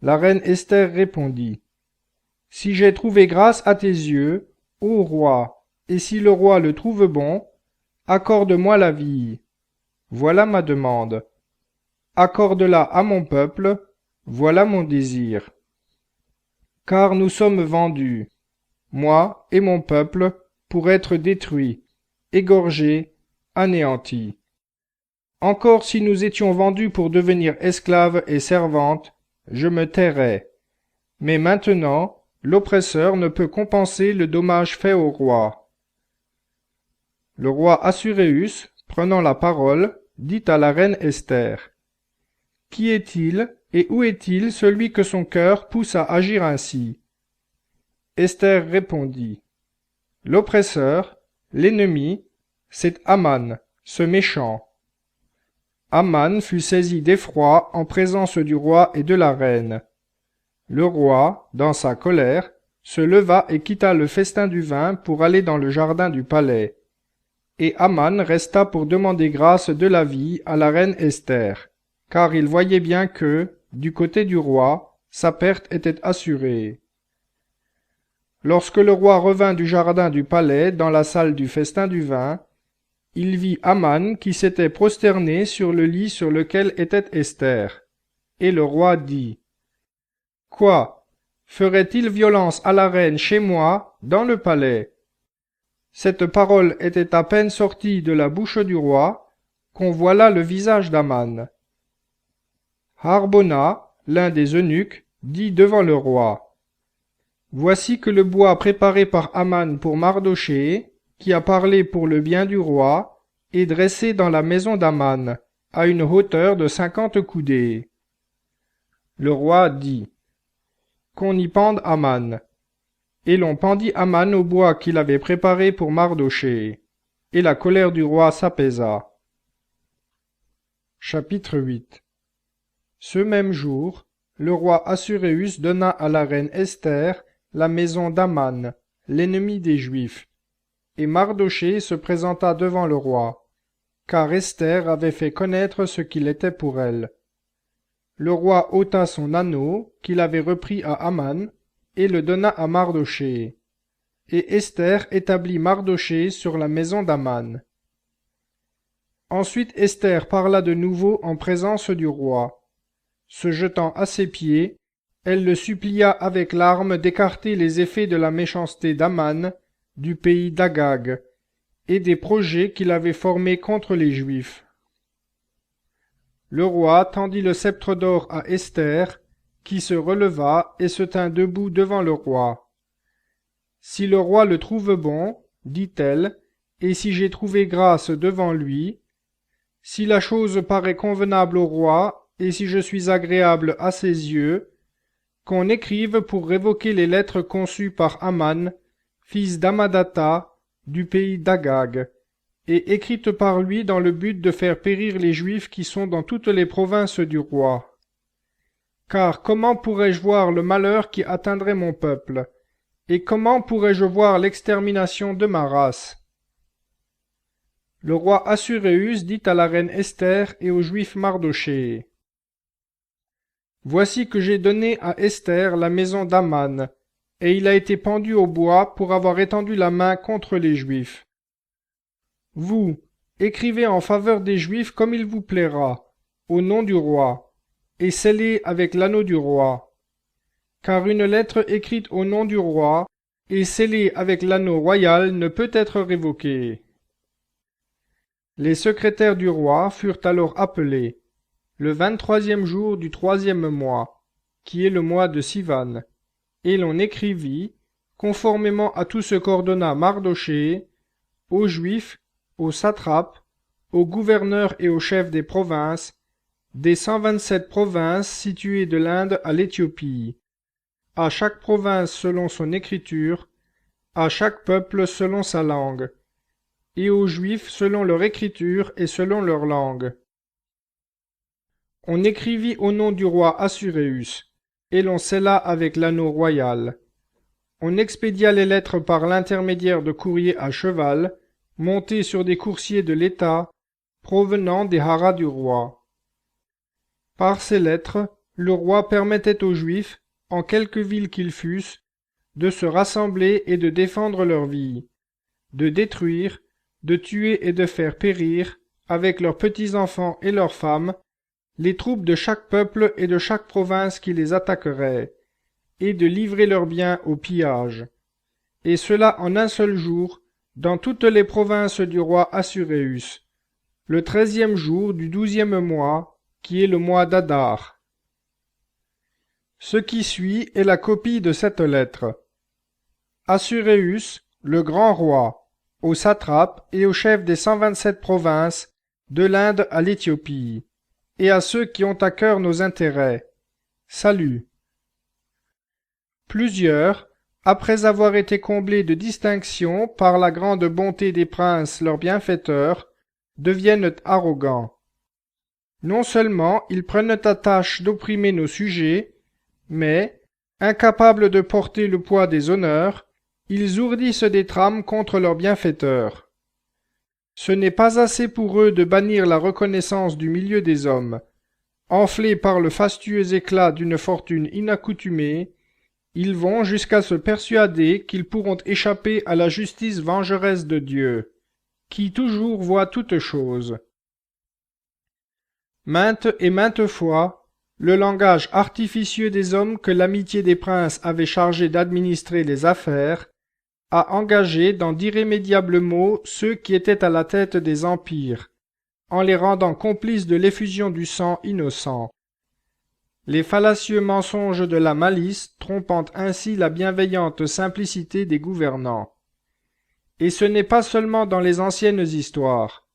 La reine Esther répondit: « Si j'ai trouvé grâce à tes yeux, ô roi, et si le roi le trouve bon, accorde-moi la vie. Voilà ma demande. Accorde-la à mon peuple, voilà mon désir. Car nous sommes vendus, moi et mon peuple, pour être détruits, égorgés, anéantis. Encore si nous étions vendus pour devenir esclaves et servantes, je me tairais. Mais maintenant, l'oppresseur ne peut compenser le dommage fait au roi. » Le roi Assuérus, prenant la parole, dit à la reine Esther: « Qui est-il et où est-il celui que son cœur pousse à agir ainsi? » Esther répondit: « L'oppresseur, l'ennemi, c'est Aman, ce méchant. » Aman fut saisi d'effroi en présence du roi et de la reine. Le roi, dans sa colère, se leva et quitta le festin du vin pour aller dans le jardin du palais. Et Aman resta pour demander grâce de la vie à la reine Esther, car il voyait bien que, du côté du roi, sa perte était assurée. Lorsque le roi revint du jardin du palais dans la salle du festin du vin, il vit Aman qui s'était prosterné sur le lit sur lequel était Esther. Et le roi dit: « Quoi? Ferait-il violence à la reine chez moi, dans le palais ?» Cette parole était à peine sortie de la bouche du roi, qu'on voit là le visage d'Aman. Harbona, l'un des eunuques, dit devant le roi: « Voici que le bois préparé par Aman pour Mardochée, qui a parlé pour le bien du roi, est dressé dans la maison d'Aman, à une hauteur de 50 coudées. » Le roi dit: « Qu'on y pende Aman. » Et l'on pendit Aman au bois qu'il avait préparé pour Mardochée. Et la colère du roi s'apaisa. Chapitre 8. Ce même jour, le roi Assuérus donna à la reine Esther la maison d'Aman, l'ennemi des Juifs. Et Mardochée se présenta devant le roi, car Esther avait fait connaître ce qu'il était pour elle. Le roi ôta son anneau, qu'il avait repris à Aman, et le donna à Mardochée. Et Esther établit Mardochée sur la maison d'Aman. Ensuite Esther parla de nouveau en présence du roi. Se jetant à ses pieds, elle le supplia avec larmes d'écarter les effets de la méchanceté d'Aman, du pays d'Agag, et des projets qu'il avait formés contre les Juifs. Le roi tendit le sceptre d'or à Esther, qui se releva et se tint debout devant le roi. « Si le roi le trouve bon, dit-elle, et si j'ai trouvé grâce devant lui, si la chose paraît convenable au roi, et si je suis agréable à ses yeux, qu'on écrive pour révoquer les lettres conçues par Aman, fils d'Amadatha, du pays d'Agag, et écrites par lui dans le but de faire périr les Juifs qui sont dans toutes les provinces du roi. Car comment pourrais-je voir le malheur qui atteindrait mon peuple, et comment pourrais-je voir l'extermination de ma race? » Le roi Assuérus dit à la reine Esther et au juif Mardochée: « Voici que j'ai donné à Esther la maison d'Aman, et il a été pendu au bois pour avoir étendu la main contre les Juifs. Vous, écrivez en faveur des Juifs comme il vous plaira, au nom du roi, et scellez avec l'anneau du roi. Car une lettre écrite au nom du roi et scellée avec l'anneau royal ne peut être révoquée. » Les secrétaires du roi furent alors appelés, le 23e jour du 3e mois, qui est le mois de Sivan, et l'on écrivit, conformément à tout ce qu'ordonna Mardochée, aux Juifs, aux satrapes, aux gouverneurs et aux chefs des provinces, des 127 provinces situées de l'Inde à l'Éthiopie, à chaque province selon son écriture, à chaque peuple selon sa langue, et aux Juifs selon leur écriture et selon leur langue. On écrivit au nom du roi Assuérus, et l'on scella avec l'anneau royal. On expédia les lettres par l'intermédiaire de courriers à cheval, montés sur des coursiers de l'État, provenant des haras du roi. Par ces lettres, le roi permettait aux Juifs, en quelque ville qu'ils fussent, de se rassembler et de défendre leur vie, de détruire, de tuer et de faire périr, avec leurs petits-enfants et leurs femmes, les troupes de chaque peuple et de chaque province qui les attaquerait, et de livrer leurs biens au pillage. Et cela en un seul jour, dans toutes les provinces du roi Assuérus, le 13e jour du 12e mois, qui est le mois d'Adar. Ce qui suit est la copie de cette lettre. Assuérus, le grand roi, aux satrapes et aux chefs des 127 provinces, de l'Inde à l'Éthiopie, et à ceux qui ont à cœur nos intérêts. Salut. Plusieurs, après avoir été comblés de distinctions par la grande bonté des princes leurs bienfaiteurs, deviennent arrogants. Non seulement ils prennent à tâche d'opprimer nos sujets, mais, incapables de porter le poids des honneurs, ils ourdissent des trames contre leurs bienfaiteurs. Ce n'est pas assez pour eux de bannir la reconnaissance du milieu des hommes. Enflés par le fastueux éclat d'une fortune inaccoutumée, ils vont jusqu'à se persuader qu'ils pourront échapper à la justice vengeresse de Dieu, qui toujours voit toutes choses. Maintes et maintes fois, le langage artificieux des hommes que l'amitié des princes avait chargés d'administrer les affaires a engagé dans d'irrémédiables maux ceux qui étaient à la tête des empires, en les rendant complices de l'effusion du sang innocent. Les fallacieux mensonges de la malice trompant ainsi la bienveillante simplicité des gouvernants. Et ce n'est pas seulement dans les anciennes histoires,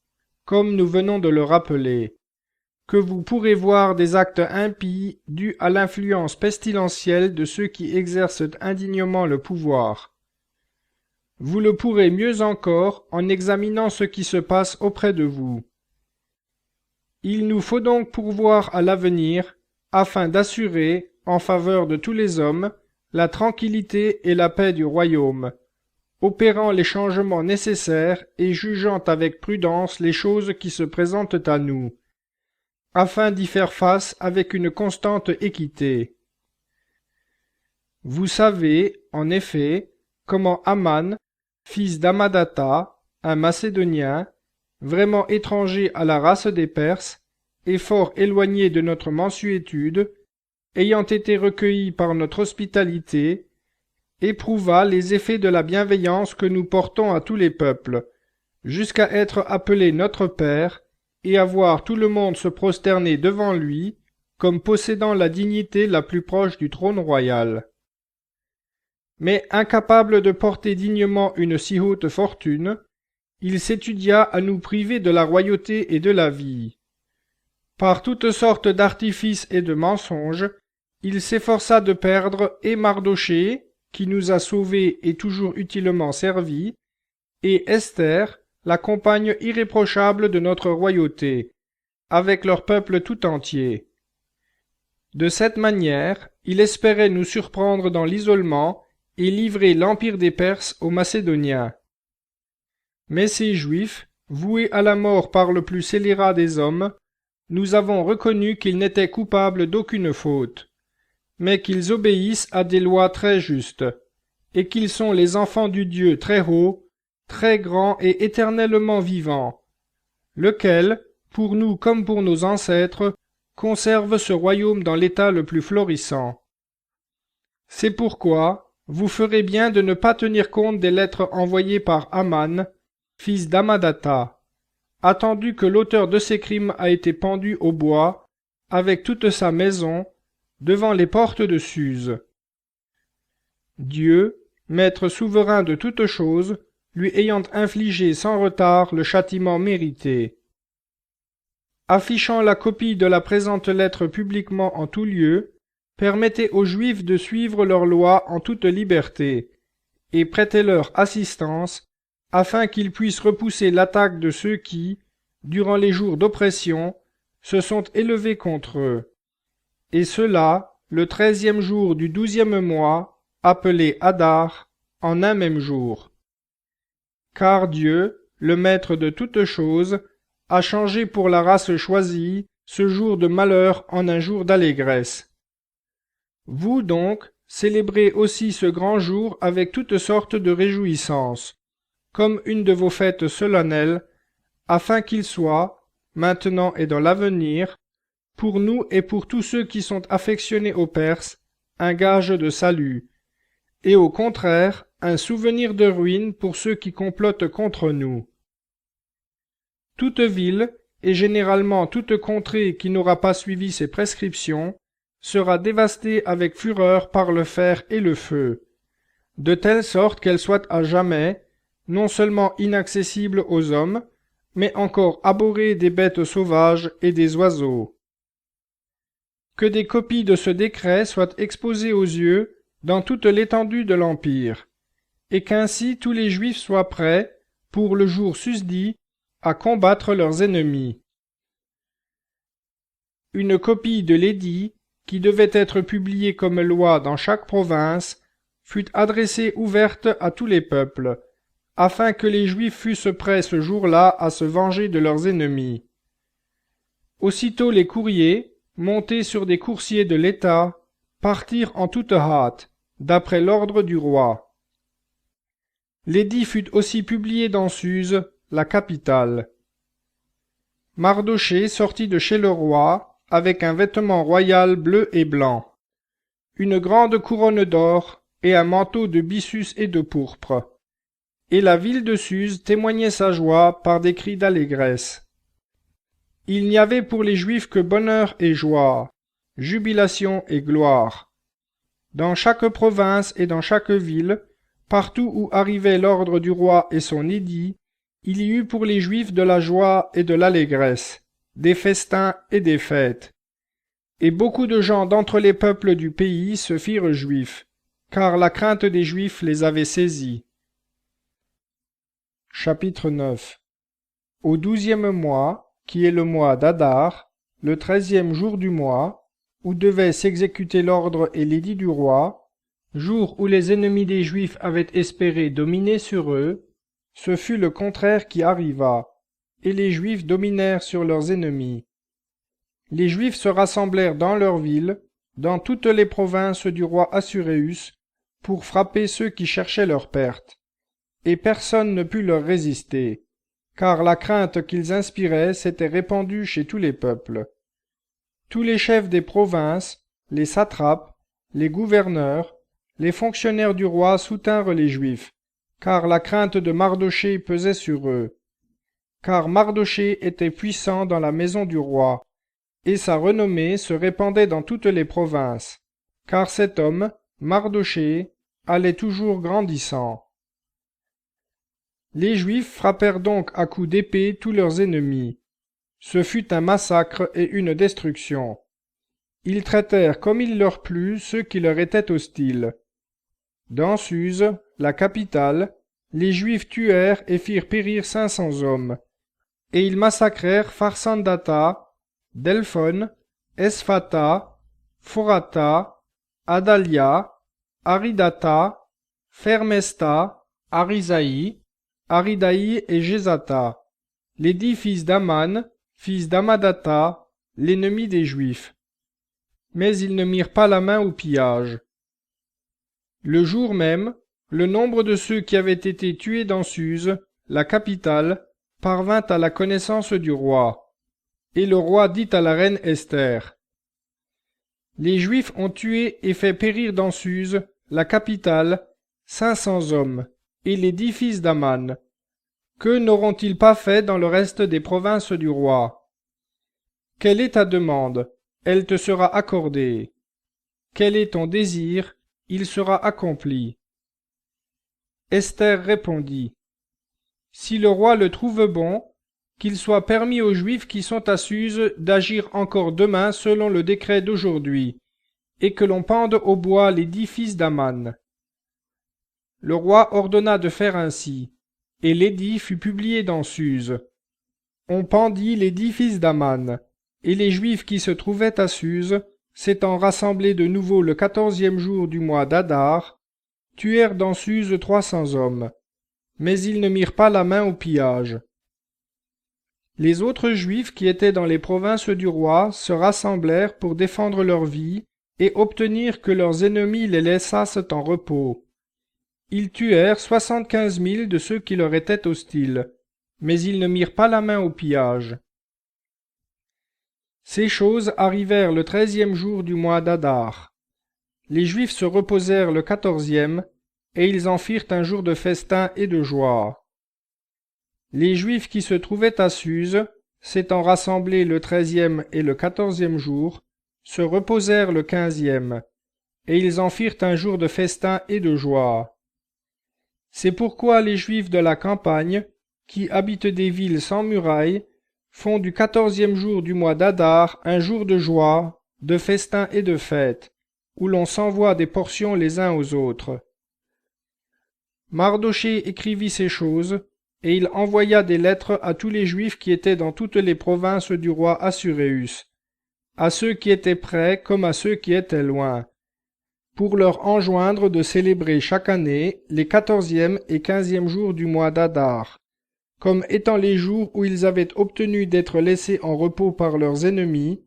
comme nous venons de le rappeler, que vous pourrez voir des actes impies dus à l'influence pestilentielle de ceux qui exercent indignement le pouvoir. Vous le pourrez mieux encore en examinant ce qui se passe auprès de vous. Il nous faut donc pourvoir à l'avenir, afin d'assurer, en faveur de tous les hommes, la tranquillité et la paix du royaume, opérant les changements nécessaires et jugeant avec prudence les choses qui se présentent à nous, afin d'y faire face avec une constante équité. Vous savez, en effet, comment Aman, fils d'Amadatha, un Macédonien, vraiment étranger à la race des Perses, et fort éloigné de notre mansuétude, ayant été recueilli par notre hospitalité, éprouva les effets de la bienveillance que nous portons à tous les peuples, jusqu'à être appelé notre Père, et à voir tout le monde se prosterner devant lui, comme possédant la dignité la plus proche du trône royal. Mais incapable de porter dignement une si haute fortune, il s'étudia à nous priver de la royauté et de la vie. Par toutes sortes d'artifices et de mensonges, il s'efforça de perdre et Mardochée, qui nous a sauvés et toujours utilement servis, et Esther, la compagne irréprochable de notre royauté, avec leur peuple tout entier. De cette manière, il espérait nous surprendre dans l'isolement et livrer l'empire des Perses aux Macédoniens. Mais ces Juifs, voués à la mort par le plus scélérat des hommes, nous avons reconnu qu'ils n'étaient coupables d'aucune faute, mais qu'ils obéissent à des lois très justes, et qu'ils sont les enfants du Dieu très haut, très grand et éternellement vivant, lequel, pour nous comme pour nos ancêtres, conserve ce royaume dans l'état le plus florissant. C'est pourquoi vous ferez bien de ne pas tenir compte des lettres envoyées par Aman, fils d'Amadatha, attendu que l'auteur de ces crimes a été pendu au bois, avec toute sa maison, devant les portes de Suse. Dieu, maître souverain de toutes choses, lui ayant infligé sans retard le châtiment mérité. Affichant la copie de la présente lettre publiquement en tout lieu, permettez aux Juifs de suivre leurs lois en toute liberté, et prêtez-leur assistance, afin qu'ils puissent repousser l'attaque de ceux qui, durant les jours d'oppression, se sont élevés contre eux. Et cela, le 13e jour du 12e mois, appelé Adar, en un même jour. Car Dieu, le maître de toutes choses, a changé pour la race choisie ce jour de malheur en un jour d'allégresse. Vous donc, célébrez aussi ce grand jour avec toutes sortes de réjouissances, comme une de vos fêtes solennelles, afin qu'il soit, maintenant et dans l'avenir, pour nous et pour tous ceux qui sont affectionnés aux Perses, un gage de salut, et au contraire, un souvenir de ruine pour ceux qui complotent contre nous. Toute ville, et généralement toute contrée qui n'aura pas suivi ces prescriptions, sera dévastée avec fureur par le fer et le feu, de telle sorte qu'elle soit à jamais, non seulement inaccessible aux hommes, mais encore abhorrée des bêtes sauvages et des oiseaux. Que des copies de ce décret soient exposées aux yeux dans toute l'étendue de l'Empire, et qu'ainsi tous les Juifs soient prêts, pour le jour susdit, à combattre leurs ennemis. Une copie de l'édit, qui devait être publiée comme loi dans chaque province, fut adressée ouverte à tous les peuples, afin que les Juifs fussent prêts ce jour-là à se venger de leurs ennemis. Aussitôt les courriers, montés sur des coursiers de l'État, partirent en toute hâte, d'après l'ordre du roi. L'édit fut aussi publié dans Suse, la capitale. Mardochée sortit de chez le roi, avec un vêtement royal bleu et blanc, une grande couronne d'or et un manteau de byssus et de pourpre. Et la ville de Suse témoignait sa joie par des cris d'allégresse. Il n'y avait pour les Juifs que bonheur et joie, jubilation et gloire. Dans chaque province et dans chaque ville, partout où arrivait l'ordre du roi et son édit, il y eut pour les Juifs de la joie et de l'allégresse, des festins et des fêtes. Et beaucoup de gens d'entre les peuples du pays se firent Juifs, car la crainte des Juifs les avait saisis. Chapitre 9. Au 12e mois, qui est le mois d'Adar, le 13e jour du mois, où devait s'exécuter l'ordre et l'édit du roi, jour où les ennemis des Juifs avaient espéré dominer sur eux, ce fut le contraire qui arriva, et les Juifs dominèrent sur leurs ennemis. Les Juifs se rassemblèrent dans leurs villes, dans toutes les provinces du roi Assuréus, pour frapper ceux qui cherchaient leur perte, et personne ne put leur résister, car la crainte qu'ils inspiraient s'était répandue chez tous les peuples. Tous les chefs des provinces, les satrapes, les gouverneurs, les fonctionnaires du roi soutinrent les Juifs, car la crainte de Mardochée pesait sur eux. Car Mardochée était puissant dans la maison du roi, et sa renommée se répandait dans toutes les provinces, car cet homme, Mardochée, allait toujours grandissant. Les Juifs frappèrent donc à coups d'épée tous leurs ennemis. Ce fut un massacre et une destruction. Ils traitèrent comme il leur plut ceux qui leur étaient hostiles. Dans Suse, la capitale, les Juifs tuèrent et firent périr 500 hommes, et ils massacrèrent Farsandata, Delphon, Esphata, Phorata, Adalia, Aridata, Fermesta, Arisaï, Aridaï et Jézata, les 10 fils d'Aman, fils d'Amadata, l'ennemi des Juifs. Mais ils ne mirent pas la main au pillage. Le jour même, le nombre de ceux qui avaient été tués dans Suse, la capitale, parvint à la connaissance du roi. Et le roi dit à la reine Esther: Les Juifs ont tué et fait périr dans Suse, la capitale, 500 hommes, et les 10 fils d'Aman. Que n'auront-ils pas fait dans le reste des provinces du roi? Quelle est ta demande? Elle te sera accordée. Quel est ton désir? Il sera accompli. Esther répondit: Si le roi le trouve bon, qu'il soit permis aux Juifs qui sont à Suse d'agir encore demain selon le décret d'aujourd'hui, et que l'on pende au bois les 10 fils d'Aman. Le roi ordonna de faire ainsi, et l'édit fut publié dans Suse. On pendit les 10 fils d'Aman, et les Juifs qui se trouvaient à Suse, s'étant rassemblés de nouveau le 14e jour du mois d'Adar, tuèrent dans Suse 300 hommes, mais ils ne mirent pas la main au pillage. Les autres Juifs qui étaient dans les provinces du roi se rassemblèrent pour défendre leur vie et obtenir que leurs ennemis les laissassent en repos. Ils tuèrent 75 000 de ceux qui leur étaient hostiles, mais ils ne mirent pas la main au pillage. Ces choses arrivèrent le 13e jour du mois d'Adar. Les Juifs se reposèrent le 14e, et ils en firent un jour de festin et de joie. Les Juifs qui se trouvaient à Suse, s'étant rassemblés le 13e et le 14e jour, se reposèrent le 15e, et ils en firent un jour de festin et de joie. C'est pourquoi les Juifs de la campagne, qui habitent des villes sans murailles, font du 14e jour du mois d'Adar un jour de joie, de festin et de fête, où l'on s'envoie des portions les uns aux autres. Mardochée écrivit ces choses, et il envoya des lettres à tous les Juifs qui étaient dans toutes les provinces du roi Assuréus, à ceux qui étaient près comme à ceux qui étaient loin, pour leur enjoindre de célébrer chaque année les 14e et 15e jours du mois d'Adar, comme étant les jours où ils avaient obtenu d'être laissés en repos par leurs ennemis,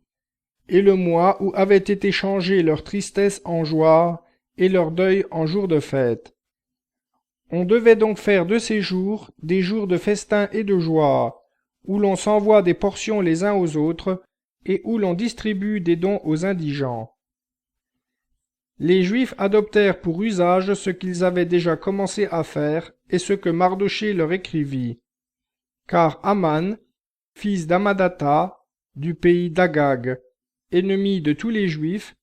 et le mois où avait été changée leur tristesse en joie et leur deuil en jours de fête. On devait donc faire de ces jours des jours de festin et de joie, où l'on s'envoie des portions les uns aux autres, et où l'on distribue des dons aux indigents. Les Juifs adoptèrent pour usage ce qu'ils avaient déjà commencé à faire et ce que Mardochée leur écrivit. Car Aman, fils d'Amadatha, du pays d'Agag, ennemi de tous les Juifs,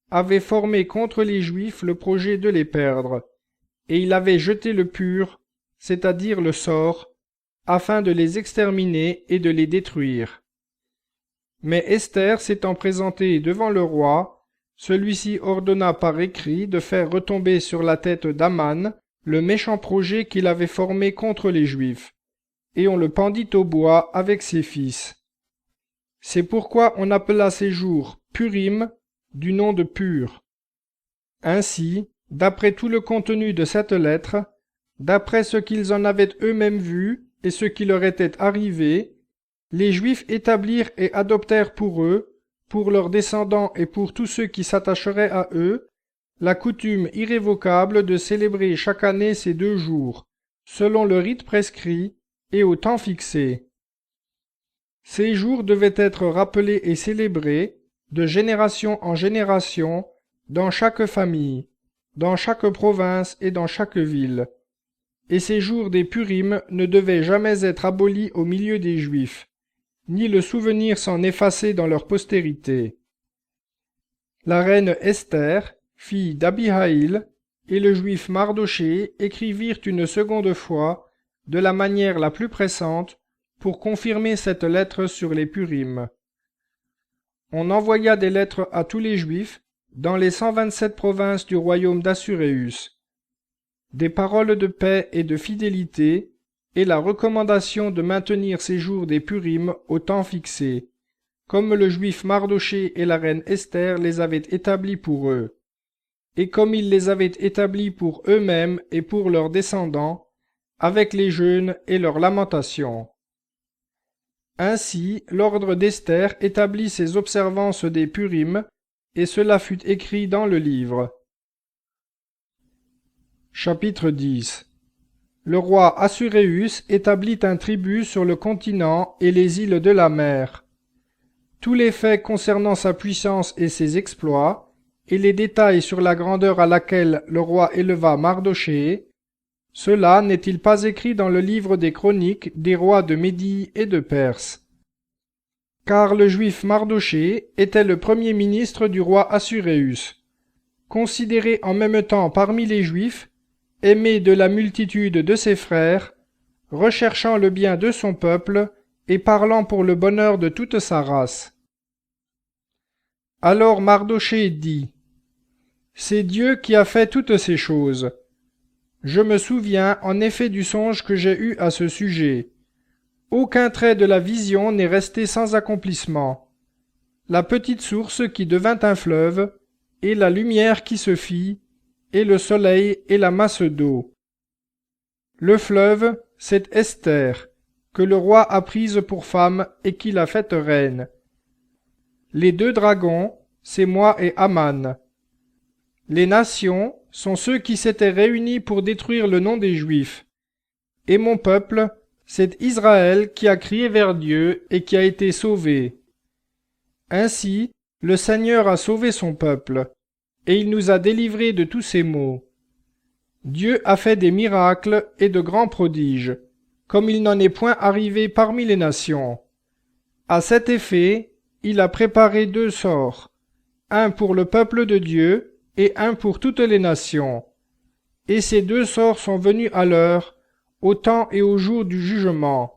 avait formé contre les Juifs le projet de les perdre, et il avait jeté le pur, c'est-à-dire le sort, afin de les exterminer et de les détruire. Mais Esther s'étant présentée devant le roi, celui-ci ordonna par écrit de faire retomber sur la tête d'Aman le méchant projet qu'il avait formé contre les Juifs, et on le pendit au bois avec ses fils. C'est pourquoi on appela ces jours Purim, du nom de Pur. Ainsi, d'après tout le contenu de cette lettre, d'après ce qu'ils en avaient eux-mêmes vu et ce qui leur était arrivé, les Juifs établirent et adoptèrent pour eux, pour leurs descendants et pour tous ceux qui s'attacheraient à eux, la coutume irrévocable de célébrer chaque année ces 2 jours, selon le rite prescrit et au temps fixé. Ces jours devaient être rappelés et célébrés, de génération en génération, dans chaque famille, dans chaque province et dans chaque ville. Et ces jours des Purim ne devaient jamais être abolis au milieu des Juifs, ni le souvenir s'en effacer dans leur postérité. La reine Esther, fille d'Abihaïl, et le juif Mardochée écrivirent une seconde fois, de la manière la plus pressante, pour confirmer cette lettre sur les Purim. On envoya des lettres à tous les Juifs, dans les 127 provinces du royaume d'Assuréus, des paroles de paix et de fidélité, et la recommandation de maintenir ces jours des Purim au temps fixé, comme le juif Mardochée et la reine Esther les avaient établis pour eux, et comme ils les avaient établis pour eux-mêmes et pour leurs descendants, avec les jeûnes et leurs lamentations. Ainsi, l'ordre d'Esther établit ces observances des Purim, et cela fut écrit dans le livre. Chapitre 10. Le roi Assuréus établit un tribut sur le continent et les îles de la mer. Tous les faits concernant sa puissance et ses exploits, et les détails sur la grandeur à laquelle le roi éleva Mardochée, cela n'est-il pas écrit dans le livre des chroniques des rois de Médie et de Perse? Car le juif Mardochée était le premier ministre du roi Assuréus, considéré en même temps parmi les Juifs, aimé de la multitude de ses frères, recherchant le bien de son peuple et parlant pour le bonheur de toute sa race. Alors Mardochée dit : C'est Dieu qui a fait toutes ces choses. Je me souviens en effet du songe que j'ai eu à ce sujet. Aucun trait de la vision n'est resté sans accomplissement. La petite source qui devint un fleuve, et la lumière qui se fit, et le soleil et la masse d'eau. Le fleuve, c'est Esther, que le roi a prise pour femme et qui l'a faite reine. Les 2 dragons, c'est moi et Aman. Les nations sont ceux qui s'étaient réunis pour détruire le nom des Juifs. Et mon peuple, c'est Israël qui a crié vers Dieu et qui a été sauvé. Ainsi, le Seigneur a sauvé son peuple, et il nous a délivrés de tous ces maux. Dieu a fait des miracles et de grands prodiges, comme il n'en est point arrivé parmi les nations. À cet effet, il a préparé 2 sorts, un pour le peuple de Dieu et un pour toutes les nations. Et ces 2 sorts sont venus à l'heure, au temps et au jour du jugement,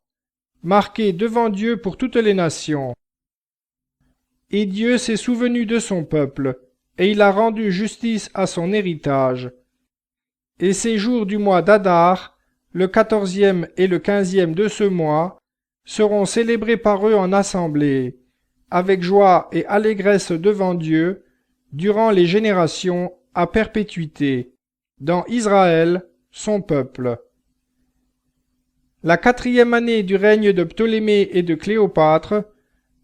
marqués devant Dieu pour toutes les nations. Et Dieu s'est souvenu de son peuple, et il a rendu justice à son héritage. Et ces jours du mois d'Adar, le 14e et le 15e de ce mois, seront célébrés par eux en assemblée, avec joie et allégresse devant Dieu, durant les générations à perpétuité, dans Israël, son peuple. La 4e année du règne de Ptolémée et de Cléopâtre,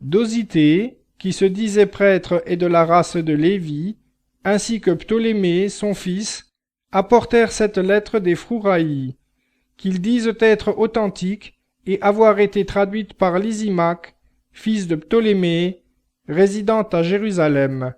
Dosithée, qui se disait prêtre et de la race de Lévi, ainsi que Ptolémée, son fils, apportèrent cette lettre des Frouraïs, qu'ils disent être authentique et avoir été traduite par Lysimaque, fils de Ptolémée, résidant à Jérusalem.